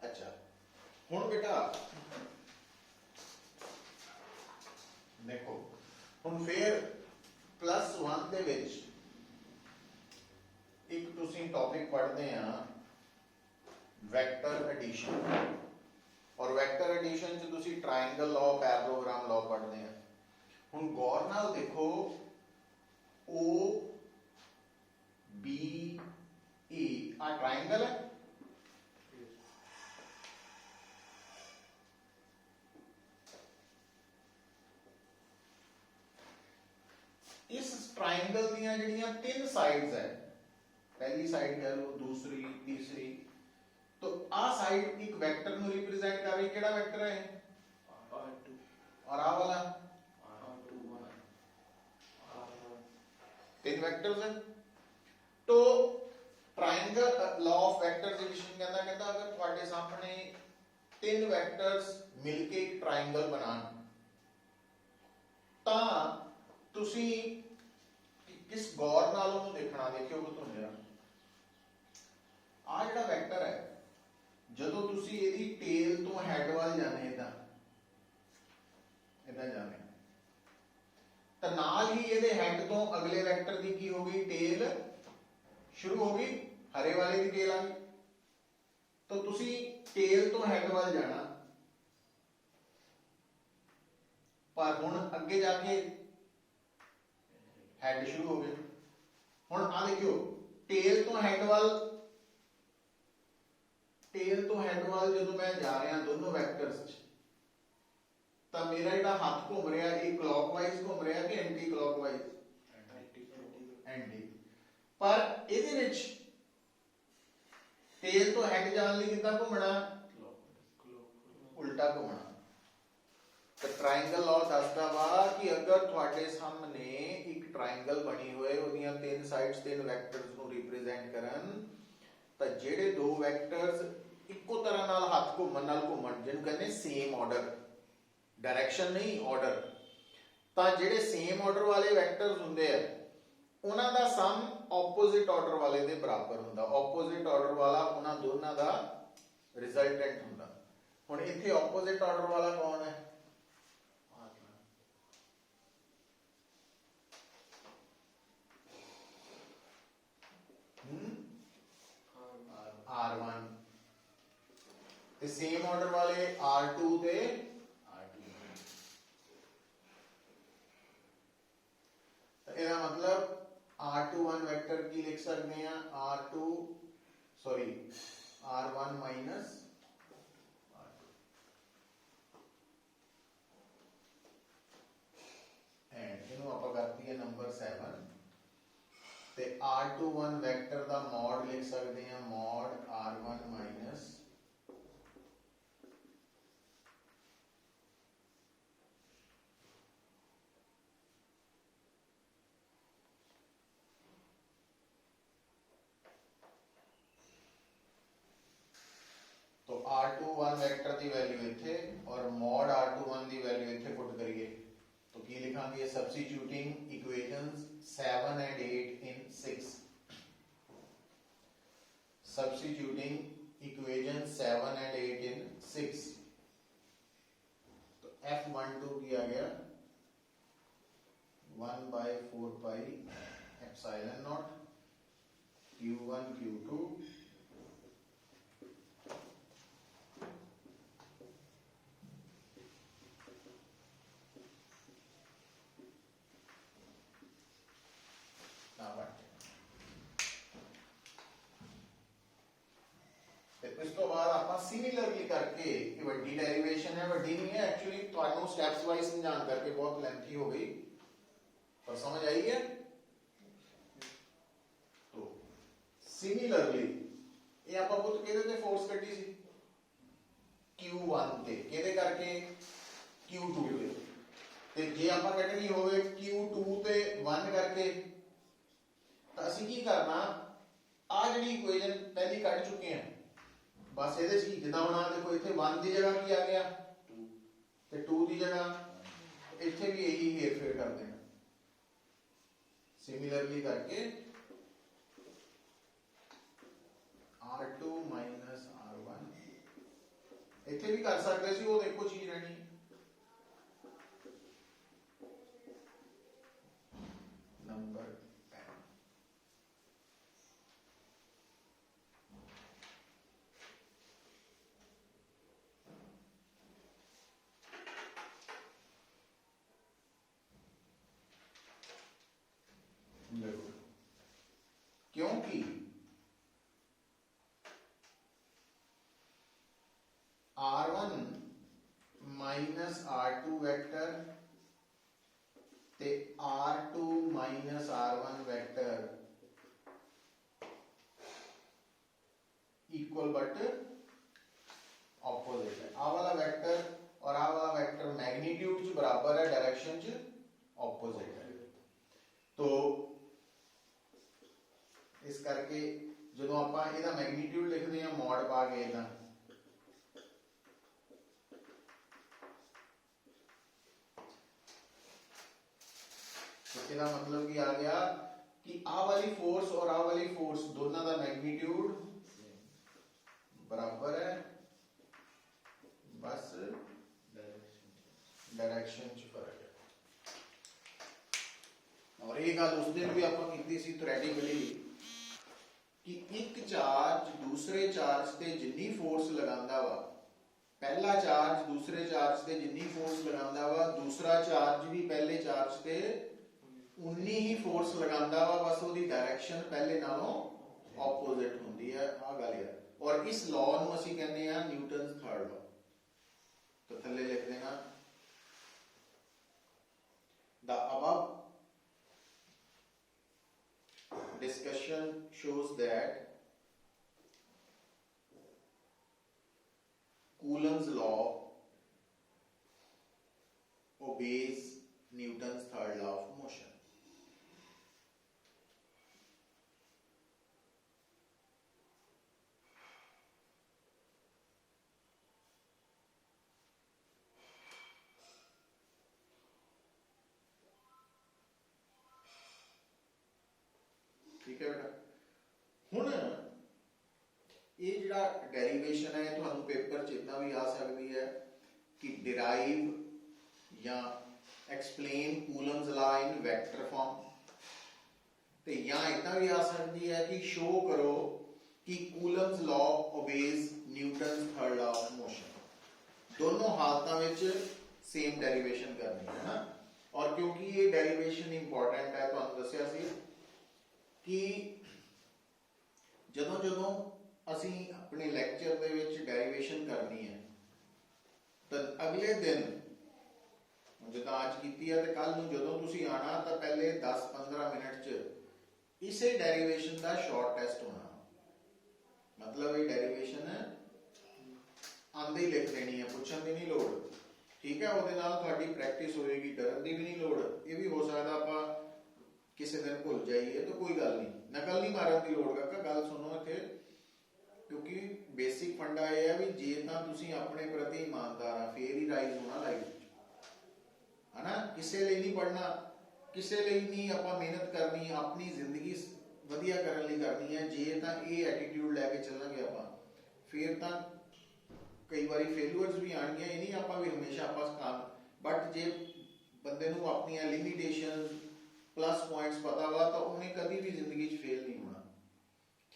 अच्छा हुण बेटा देखो हुण फिर +1 ਦੇ ਵਿੱਚ ਇੱਕ ਤੁਸੀਂ ਟੌਪਿਕ ਪੜ੍ਹਦੇ ਆ ਵੈਕਟਰ ਐਡੀਸ਼ਨ और वैक्टर एडिशन च तुसी ट्रायंगल लॉ पैरेललोग्राम लॉ पढ़ते हैं हुण गौर नाल देखो ओ बी ई आ ट्रायंगल है इस ट्रायंगल दियां जिहड़ियां 3 साइड्स है पहली साइड कह लो दूसरी तीसरी तो आ साइड एक वेक्टर नु रिप्रेजेंट कर रही केड़ा वेक्टर है R2 और आ वाला R21 R1 तीन वेक्टर्स हैं तो triangle law of vector addition कहता अगर ਤੁਹਾਡੇ ਸਾਹਮਣੇ तीन वेक्टर्स मिलके एक ट्रायंगल बनान ਤਾਂ ਤੁਸੀਂ किस गौर ਨਾਲ ਉਹਨੂੰ ਦੇਖਣਾ ਦੇਖਿਓ ਬਤੋਂ ਮੇਰਾ ਆ ਜਿਹੜਾ ਵੈਕਟਰ ਹੈ ਜਦੋਂ ਤੁਸੀਂ ਇਹਦੀ ਟੇਲ ਤੋਂ ਹੈਡ ਵੱਲ ਜਾਣੇ ਇਦਾਂ ਜਾਣੇ ਤਾਂ ਨਾਲ ਹੀ ਇਹਦੇ ਹੈਡ ਤੋਂ ਅਗਲੇ ਵੈਕਟਰ ਦੀ ਕੀ ਹੋ ਗਈ ਟੇਲ ਸ਼ੁਰੂ ਹੋ ਗਈ ਹਰੇ ਵਾਲੇ ਦੀ ਟੇਲ ਆ ਗਈ ਤਾਂ ਤੁਸੀਂ ਟੇਲ ਤੋਂ ਹੈਡ ਵੱਲ ਜਾਣਾ ਪਰ ਹੁਣ ਅੱਗੇ ਜਾ ਕੇ ਹੈਡ ਸ਼ੁਰੂ ਹੋ ਗਿਆ ਹੁਣ ਆ ਦੇਖਿਓ ਟੇਲ ਤੋਂ ਹੈਡ ਵੱਲ ਜਦੋਂ ਮੈਂ ਜਾ ਰਿਹਾ ਦੋਨੋਂ ਵੈਕਟਰਸ ਚ ਤਾਂ ਮੇਰਾ ਜਿਹੜਾ ਹੱਥ ਘੁੰਮ ਰਿਹਾ ਇਹ ਕਲੌਕਵਾਈਜ਼ ਘੁੰਮ ਰਿਹਾ ਕਿ ਐਂਟੀ ਕਲੌਕਵਾਈਜ਼ ਐਂਟੀ ਪਰ ਇਹਦੇ ਵਿੱਚ ਟੇਲ ਤੋਂ ਹੈਡ ਜਾਣ ਲਈ ਕਿੱਦਾਂ ਘੁੰਮਣਾ ਉਲਟਾ ਘੁੰਮਣਾ ਤਾਂ ਟ੍ਰਾਇੰਗਲ ਲਾਅ ਦੱਸਦਾ ਵਾ ਕਿ ਅਗਰ ਤੁਹਾਡੇ ਸਾਹਮਣੇ ਇੱਕ ਟ੍ਰਾਇੰਗਲ ਬਣੀ ਹੋਏ ਉਹਦੀਆਂ ਤਿੰਨ ਸਾਈਡਸ ਤਿੰਨ ਵੈਕਟਰਸ ਨੂੰ ਰਿਪਰੈਜ਼ੈਂਟ ਕਰਨ ਤਾਂ ਜਿਹੜੇ ਦੋ ਵੈਕਟਰਸ ਇੱਕੋ ਤਰ੍ਹਾਂ ਨਾਲ ਹੱਥ ਘੁੰਮਣ ਜਿਹਨੂੰ ਕਹਿੰਦੇ ਸੇਮ ਆਰਡਰ डायरेक्शन नहीं ऑर्डर ਤਾਂ ਜਿਹੜੇ ਸੇਮ ਆਰਡਰ ਵਾਲੇ ਵੈਕਟਰਸ ਹੁੰਦੇ ਆ ਉਹਨਾਂ ਦਾ ਸਮ ਆਪੋਜ਼ਿਟ ਆਰਡਰ ਵਾਲੇ ਦੇ ਬਰਾਬਰ ਹੁੰਦਾ ਆਪੋਜ਼ਿਟ ਆਰਡਰ ਵਾਲਾ ਉਹਨਾਂ ਦੋਨਾਂ ਦਾ ਰਿਜ਼ਲਟੈਂਟ ਹੁੰਦਾ ਹੁਣ ਇੱਥੇ ਆਪੋਜ਼ਿਟ ਆਰਡਰ ਵਾਲਾ ਕੌਣ ਹੈ R1 ਤੇ ਸੇਮ ਆਰਡਰ ਵਾਲੇ R2 ਤੇ ਇਹਦਾ मतलब R21 वेक्टर की लिख सकते हैं R1 माइनस R2 एंड इन्हों आप करती है नंबर 7 ते R21 वेक्टर का मॉड लिख सकते हैं मॉड R1 माइनस तो R21 वेक्टर की वैल्यू इत्थे और मॉड R21 की वैल्यू इत्थे पुट करिए तो की लिखांगे substituting equations 7 and 8 in 6 substituting equations 7 and 8 in 6 तो F12 की आ गया 1/4 pi epsilon naught Q1 Q2 इस तो बाद ਆਪਾਂ ਸਿਮਿਲਰਲੀ ਕਰਕੇ ਇਹ ਵੱਡੀ ਡੈਰੀਵੇਸ਼ਨ ਹੈ ਵੱਡੀ ਨਹੀਂ ਹੈ ਐਕਚੁਅਲੀ ਤੁਹਾਨੂੰ ਸਟੈਪਸ ਵਾਈਜ਼ ਸਮਝਾਉਣ ਕਰਕੇ ਬਹੁਤ ਲੈਂਥੀ ਹੋ ਗਈ पर समझ आई है तो सिमिलरली ये ਆਪਾਂ ਪੁੱਤ ਕਿਹਦੇ ਤੇ ਫੋਰਸ ਕੱਢੀ ਸੀ Q1 ਤੇ ਕਿਹਦੇ ਕਰਕੇ Q2 ਤੇ ਜੇ ਆਪਾਂ ਕੱਢਣੀ ਹੋਵੇ Q2 ਤੇ 1 ਕਰਕੇ ਤਾਂ ਅਸੀਂ ਕੀ ਕਰਨਾ ਆ ਜਿਹੜੀ ਇਕੁਏਸ਼ਨ ਪਹਿਲੀ ਕੱਢ ਚੁੱਕੇ ਹਾਂ बस ये जिदा होना देखो इतने 1 की जगह की आ गया 2 ते 2 की जगह इतने भी यही हेर फेर कर देना सिमिलरली करके R2 minus R1 ਇੱਥੇ ਵੀ ਕਰ ਸਕਦੇ ਸੀ, ਉਹ ਦੇਖੋ ਚੀਜ਼ ਰਹਿਣੀ ਨੰਬਰ 10। क्योंकि R1 माइनस R2 वेक्टर ते R2 minus R1 vector equal but opposite है। आ वाला वेक्टर और आ वाला वेक्टर मैग्नीट्यूड च बराबर है, डायरेक्शन च ऑपोजिट है। तो इस करके जो आप इहदा मैग्नीट्यूड लिखते हैं मॉड पा के इहदा इसका मतलब कि आ गया कि आ वाली फोर्स और आ वाली फोर्स दोनों का मैग्नीट्यूड बराबर है, बस डायरेक्शन च फर्क है। और ये गल उस दिन भी आपां कीती सी थ्योरेटिकली कि एक चार्ज दूसरे चार्ज ते जिन्नी फोर्स लगांदा वा, पहला चार्ज दूसरे चार्ज ते जिन्नी फोर्स लगांदा वा, दूसरा चार्ज भी पहले चार्ज ते उन्नी ही फोर्स लगांदा वा, बस उसदी डायरेक्शन पहले नालों ऑपोजिट हुंदी है। आ गल है। और इस लॉ नूं असीं कहंदे आ न्यूटन्स थर्ड लॉ। तो थल्ले लिख देना the above discussion shows that Coulomb's law obeys Newton's third law of motion. ठीक है बेटा। हुण ये जिहड़ा डेरिवेशन है तुहानू पेपर च इतना भी आ सकती है कि डिराइव या explain Coulomb's law in vector form, ते या इतना भी आ सकती है कि शो करो कि Coulomb's law obeys Newton's third law of motion. दोनों हालतों में सेम डेरिवेशन करनी है ना। और क्योंकि ये डेरिवेशन इंपॉर्टेंट है, तुहानू दस्सिया सी कि जदों जदों असी अपने लैक्चर दे विच डेरिवेशन करनी है तो अगले दिन जो आज की है तो कल नूं जदों तुसी आना तो पहले 10-15 मिनट च इसे डेरिवेशन का शॉर्ट टेस्ट होना। मतलब ये डेरिवेशन आंदे ही लिख देनी है, पूछण की नहीं लोड़। ठीक है, उहदे नाल तुहाडी प्रैक्टिस होएगी, डरन की भी नहीं लोड़। ये भी हो सकता आपां किसी दिन भुल जाइए तो कोई गल नहीं, नकल नहीं मारन की लोड़। काका गल सुनो इत्थे, क्योंकि बेसिक फंडा यह है भी जे तां तुसीं अपने प्रति ईमानदार आ फिर ही राइज होना लाइफ है ना। किसी लिए नहीं पढ़ना, किसी लिए नहीं आपां मेहनत करनी, अपनी जिंदगी वधिया करन लई करनी है। जे तां ये एटीट्यूड लैके चलांगे आपां फिर तां कई बारी फेलुअर्स भी आणगियां। ये नहीं आपां भी हमेशा आपां काम, बट जे बंदे नूं अपनियां लिमिटेशंस प्लस पॉइंट्स पता वा तो उन्हें कभी भी जिंदगी फेल नहीं होना।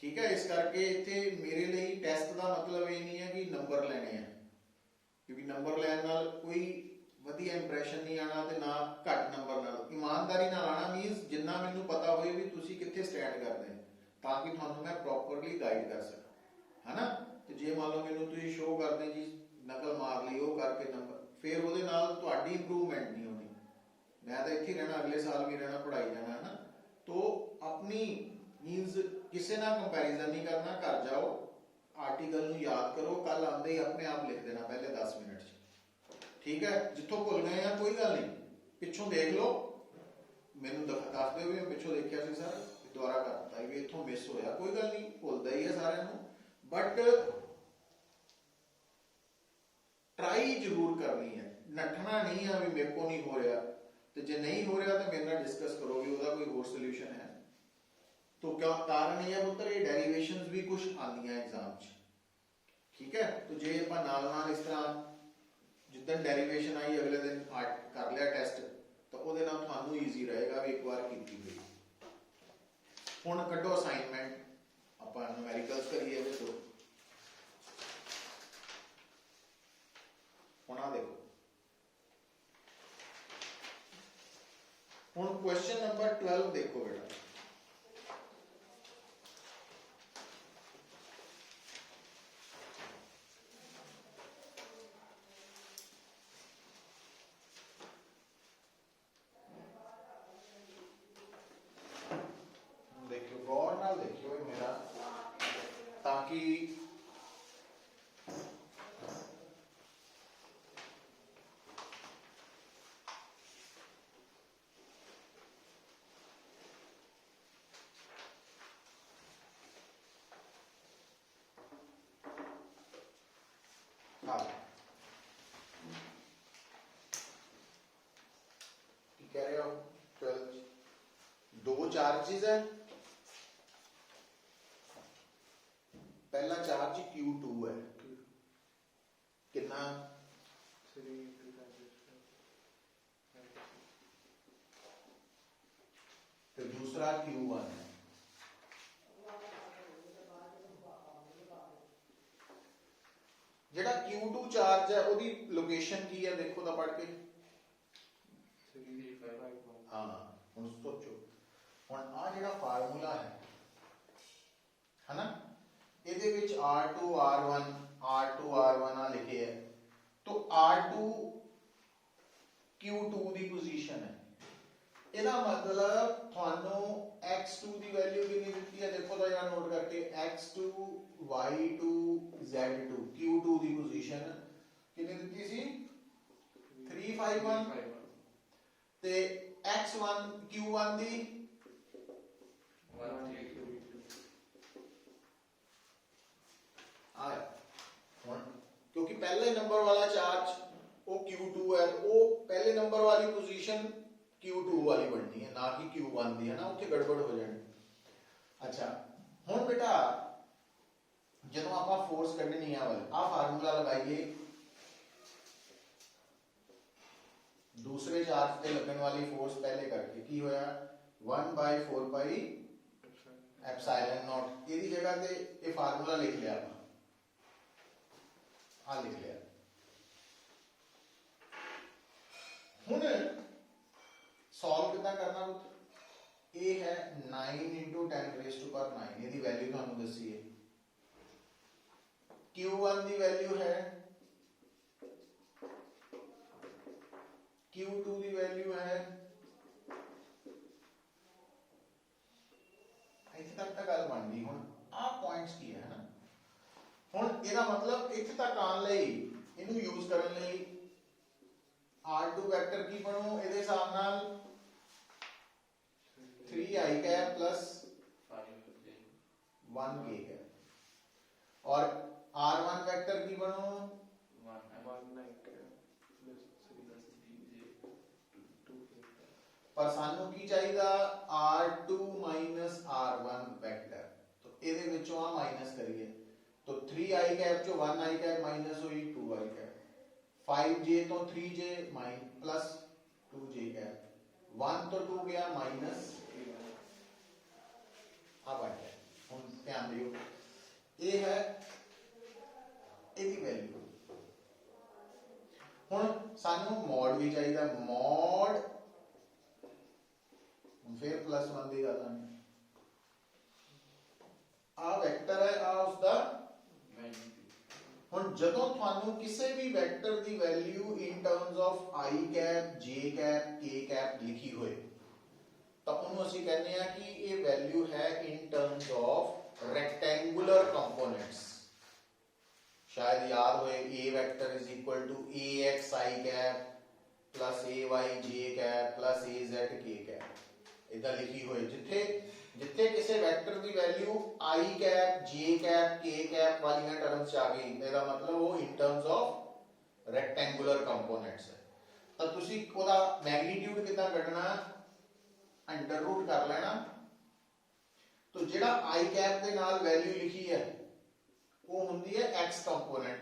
ठीक है, इस करके इत्थे मेरे लिए टेस्ट का मतलब ये नहीं है कि नंबर लेने हैं, क्योंकि नंबर लैन नाल कोई वधिया इंप्रैशन नहीं आना ते ना घट नंबर नाल। ईमानदारी नाल आना मीनस जिन्ना मैनूं पता होए भी तुसीं कित्थे स्टैंड करदे हैं, ताकि तुहानूं मैं प्रॉपरली गाइड कर सकां, है ना। तो जे मान लो मैनूं तुसीं शो करदे जी नकल मार ली वो करके नंबर, फिर उहदे नाल तुहाडी इंप्रूवमेंट नहीं होनी। मैं तो इत्थे रहना, अगले साल भी रहना, पढ़ाई जाना, है ना। तो अपनी मीनस किसी ना कंपैरिजन नहीं करना। घर जाओ, आर्टिकल नूं याद करो, कल आंदे ही अपने आप लिख देना पहले 10 मिनट। ठीक है, जिथों भुल गए हैं कोई गल नहीं, पिछों देख लो, मैनूं दस दो भी मैं पिछों देखिया सी सर, दोबारा करता भी इथों मिस होया, कोई गल नहीं, भुलदा ही है सारिआं नूं। बट ट्राई जरूर करनी है, नठना नहीं है भी मेरे को नहीं हो रहा। तो जे नहीं हो रहा तो मेरे नाल डिस्कस करो भी उसका कोई होर सोल्यूशन है। तो क्या कारण ये है पुत्र, ये डेरिवेशंस भी कुछ आंदियां एग्जाम च, ठीक है। तो जे ਆਪਾਂ ਨਾਲ इस तरह जिद्दन डेरिवेशन आई अगले दिन कर लिया टेस्ट, तो ਉਹਦੇ ਨਾਲ ਤੁਹਾਨੂੰ ਈਜ਼ੀ ਰਹੇਗਾ ਵੀ ਇੱਕ ਵਾਰ ਕੀਤੀ ਹੋਈ। ਹੁਣ ਕੱਢੋ ਅਸਾਈਨਮੈਂਟ, ਆਪਾਂ ਨੂਮੈਰੀਕਲਸ ਕਰੀਏ ਇਹਦੇ ਤੋਂ। ਹੁਣ ਆ ਦੇਖੋ, ਹੁਣ क्वेश्चन नंबर 12 देखो बेटा। देखियो गौर नाल देखियो मेरा, ताकि कह रहे हो 12 दो चार्जेस है। पहला चार्ज Q2 है, कितना 3 तो दूसरा Q1 है। जेड़ा Q2 चार्ज है ਉਹਦੀ लोकेशन की है, देखो ਤਾਂ पढ़ के। हाँ ਹੁਣ सोचो, ਹੁਣ ਆ ਜਿਹੜਾ फार्मूला है ना, ਇਹਦੇ ਵਿੱਚ R2 R1 R2 R1 ਆ ਲਿਖੇ ਹੈ, तो R2 Q2 ਦੀ ਪੋਜੀਸ਼ਨ ਹੈ। ਇਹਦਾ ਮਤਲਬ ਤੁਹਾਨੂੰ x2 ਦੀ ਵੈਲਿਊ ਕਿੰਨੀ ਦਿੱਤੀ ਹੈ, ਦੇਖੋ ਤਾਂ ਜਰਾ ਨੋਟ ਕਰਕੇ, x2 y2 z2 Q2 ਦੀ ਪੋਜੀਸ਼ਨ ਕਿੰਨੀ ਦਿੱਤੀ ਸੀ 351, ਤੇ x1 Q1 ਦੀ 1 ਆਇਆ। ਹੁਣ ਕਿਉਂਕਿ ਪਹਿਲੇ ਨੰਬਰ ਵਾਲਾ ਚਾਰਜ ਉਹ Q2 ਹੈ, ਉਹ ਪਹਿਲੇ ਨੰਬਰ ਵਾਲੀ ਪੋਜੀਸ਼ਨ Q2 ਵਾਲੀ ਬਣਨੀ ਹੈ, ਨਾ ਕਿ Q1 ਦੀ, है ना, ਉੱਥੇ ਗੜਬੜ ਹੋ ਜਾਣੀ। ਅੱਛਾ ਹੁਣ ਬੇਟਾ ਜਦੋਂ ਆਪਾਂ ਫੋਰਸ ਕੱਢਣੀ ਆ ਵਾਲੀ ਆ ਫਾਰਮੂਲਾ ਲਗਾਈਏ, दूसरे चार्ज पे लगने वाली फोर्स पहले करके की होया 1/4 पाई एप्सिलॉन नॉट, ਇਹਦੀ ਜਗ੍ਹਾ ਤੇ ਇਹ ਫਾਰਮੂਲਾ ਲਿਖ ਲਿਆ ਆਪਾਂ, ਆ ਲਿਖ ਲਿਆ। ਹੁਣ ਸੋਲਵ ਕਿੱਦਾਂ ਕਰਨਾ ਪੁੱਤ, ਇਹ ਹੈ 9 × 10⁻⁹ ਇਹਦੀ ਵੈਲਿਊ ਤੁਹਾਨੂੰ ਦੱਸੀ ਹੈ। Q1 ਦੀ ਵੈਲਿਊ ਹੈ, Q2 ਦੀ ਵੈਲਿਊ ਹੈ, ਇੱਥੇ ਤੱਕ ਤਾਂ ਗੱਲ ਬਣ ਗਈ। ਹੁਣ ਆਹ ਪੁਆਇੰਟਸ ਕੀ ਹੈ ਨਾ, ਹੁਣ ਇਹਦਾ ਮਤਲਬ ਇੱਥੇ ਤੱਕ ਆਉਣ ਲਈ, ਇਹਨੂੰ ਯੂਜ਼ ਕਰਨ ਲਈ R2 ਵੈਕਟਰ ਕੀ ਬਣੂ, ਇਹਦੇ ਹਿਸਾਬ ਨਾਲ 3i cap plus 1k cap, और R1 वेक्टर की बनो 2 पर सानू की चाहिए R2 माइनस R1 वेक्टर, तो ਇਹਦੇ ਵਿੱਚੋਂ ਆ ਮਾਈਨਸ ਕਰੀਏ, तो 3i कैप चो 1i कैप माइनस हुई 2i कैप, 5j तो 3j प्लस 2j कैप, 1 तो 2 गया माइनस, अब आ गया। हम ध्यान दियो, ये है ਇਹਦੀ ਵੈਲਿਊ। ਹੁਣ ਸਾਨੂੰ ਮੋਡ ਵੀ ਚਾਹੀਦਾ, ਮੋਡ ਫਿਰ +1 ਦੀ ਗੱਲ ਆਣੀ, ਆ ਵੈਕਟਰ ਹੈ, ਆ ਉਸਦਾ। ਹੁਣ ਜਦੋਂ ਤੁਹਾਨੂੰ ਕਿਸੇ ਵੀ ਵੈਕਟਰ ਦੀ value in terms of i cap j cap k cap ਲਿਖੀ ਹੋਏ, ਤਾਂ ਉਹਨੂੰ ਅਸੀਂ ਕਹਿੰਦੇ ਆ ਕਿ ਇਹ ਵੈਲਿਊ ਹੈ in terms of rectangular components. शायद याद हो, a vector is equal to ax i cap plus ay j cap plus az k cap, इधर लिखी हुई जिथे जिथे किसी वेक्टर की value i cap j cap k cap वाली टर्म्स आ गई, मेरा मतलब वो in terms of rectangular components है। तो तुसी ओदा मैग्नीट्यूड कितना कढना, अंडर रूट कर लेना, तो ਜਿਹੜਾ i ਕੈਪ ਦੇ ਨਾਲ ਵੈਲਿਊ ਲਿਖੀ ਹੈ ਉਹ ਹੁੰਦੀ ਹੈ x ਕੰਪੋਨੈਂਟ,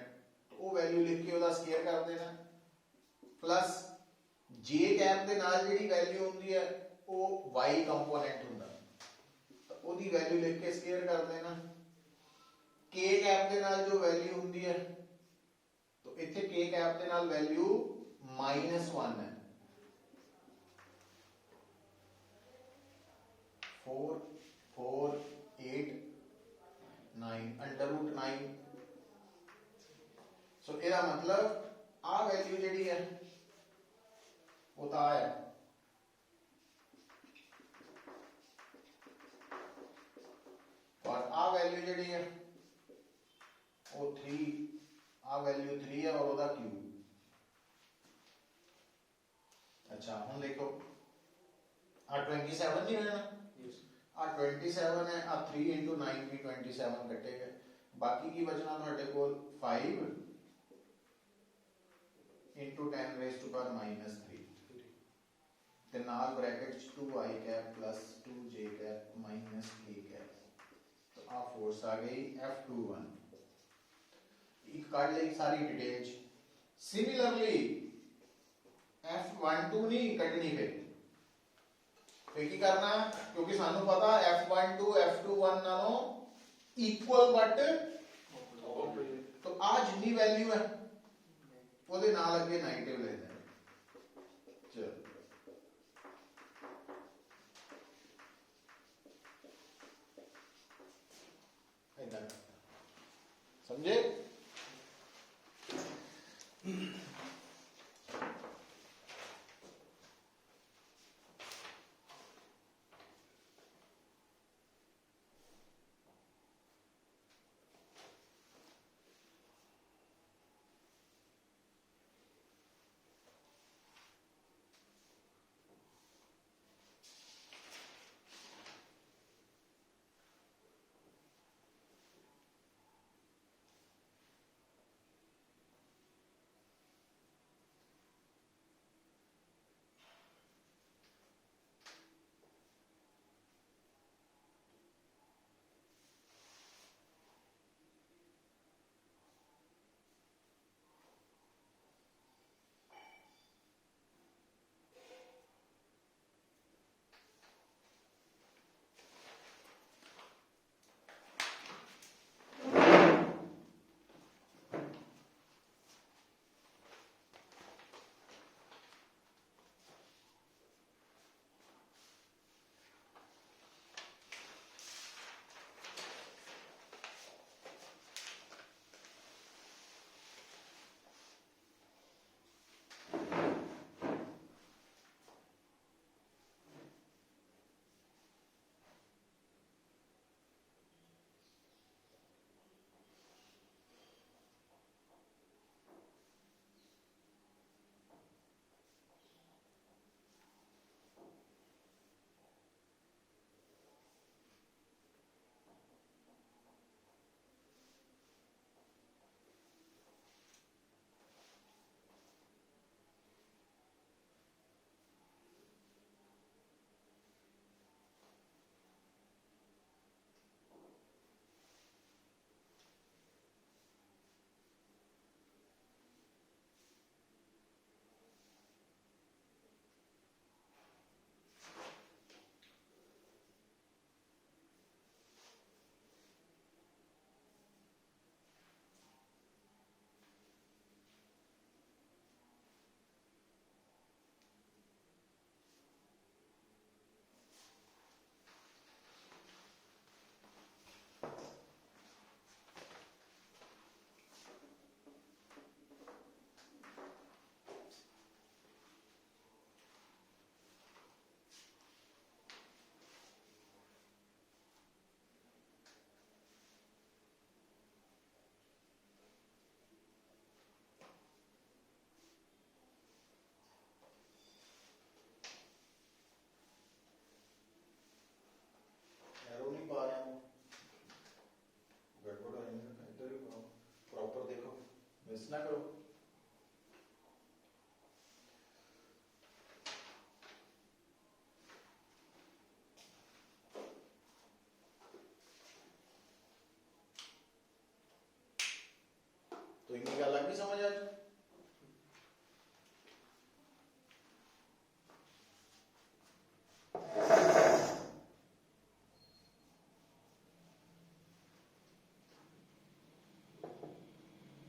ਉਹ ਵੈਲਿਊ ਲਿਖ ਕੇ ਉਹਦਾ ਸਕੁਅਰ ਕਰ ਦੇਣਾ, ਪਲੱਸ j ਕੈਪ ਦੇ ਨਾਲ ਜਿਹੜੀ ਵੈਲਿਊ ਹੁੰਦੀ ਹੈ ਉਹ y ਕੰਪੋਨੈਂਟ ਹੁੰਦਾ, ਤਾਂ ਉਹਦੀ ਵੈਲਿਊ ਲਿਖ ਕੇ ਸਕੁਅਰ ਕਰ ਦੇਣਾ। k ਕੈਪ ਦੇ ਨਾਲ ਜੋ ਵੈਲਿਊ ਹੁੰਦੀ ਹੈ, ਤਾਂ ਇੱਥੇ k ਕੈਪ ਦੇ ਨਾਲ ਵੈਲਿਊ -1 ਹੈ, 4 4 8 9 √9। ਸੋ ਇਹਦਾ ਮਤਲਬ ਆ ਵੈਲਿਊ ਜਿਹੜੀ ਹੈ ਉਹ ਤਾਂ ਹੈ, और आ वैल्यू ਜਿਹੜੀ ਹੈ ਉਹ 3, आ वैल्यू 3 है और ਉਹਦਾ क्यूब। अच्छा ਹੁਣ देखो आ 27 नहीं होना, आ 27 है, आ 3 × 9 भी 27 कटेगा, बाकी की बचना ਤੁਹਾਡੇ ਕੋਲ 5 × 10⁻³ ਤੇ ਨਾਲ ਬ੍ਰੈਕਟ ਚ 2i cap + 2j cap - k cap, तो आ फोर्स आ गई F21। एक काट ली सारी डिटेल। सिमिलरली F12 नहीं कटनी, फिर की करना, क्योंकि सानू पता F12 F21 नालों इक्वल बट तो आ जितनी वैल्यू है ਉਹਦੇ ਨਾਲ ਅੱਗੇ 네ਗੇਟਿਵ ਲੈ ਦੇਣਾ। ਚਲੋ समझे? इनकी क्या लगी समझ आज?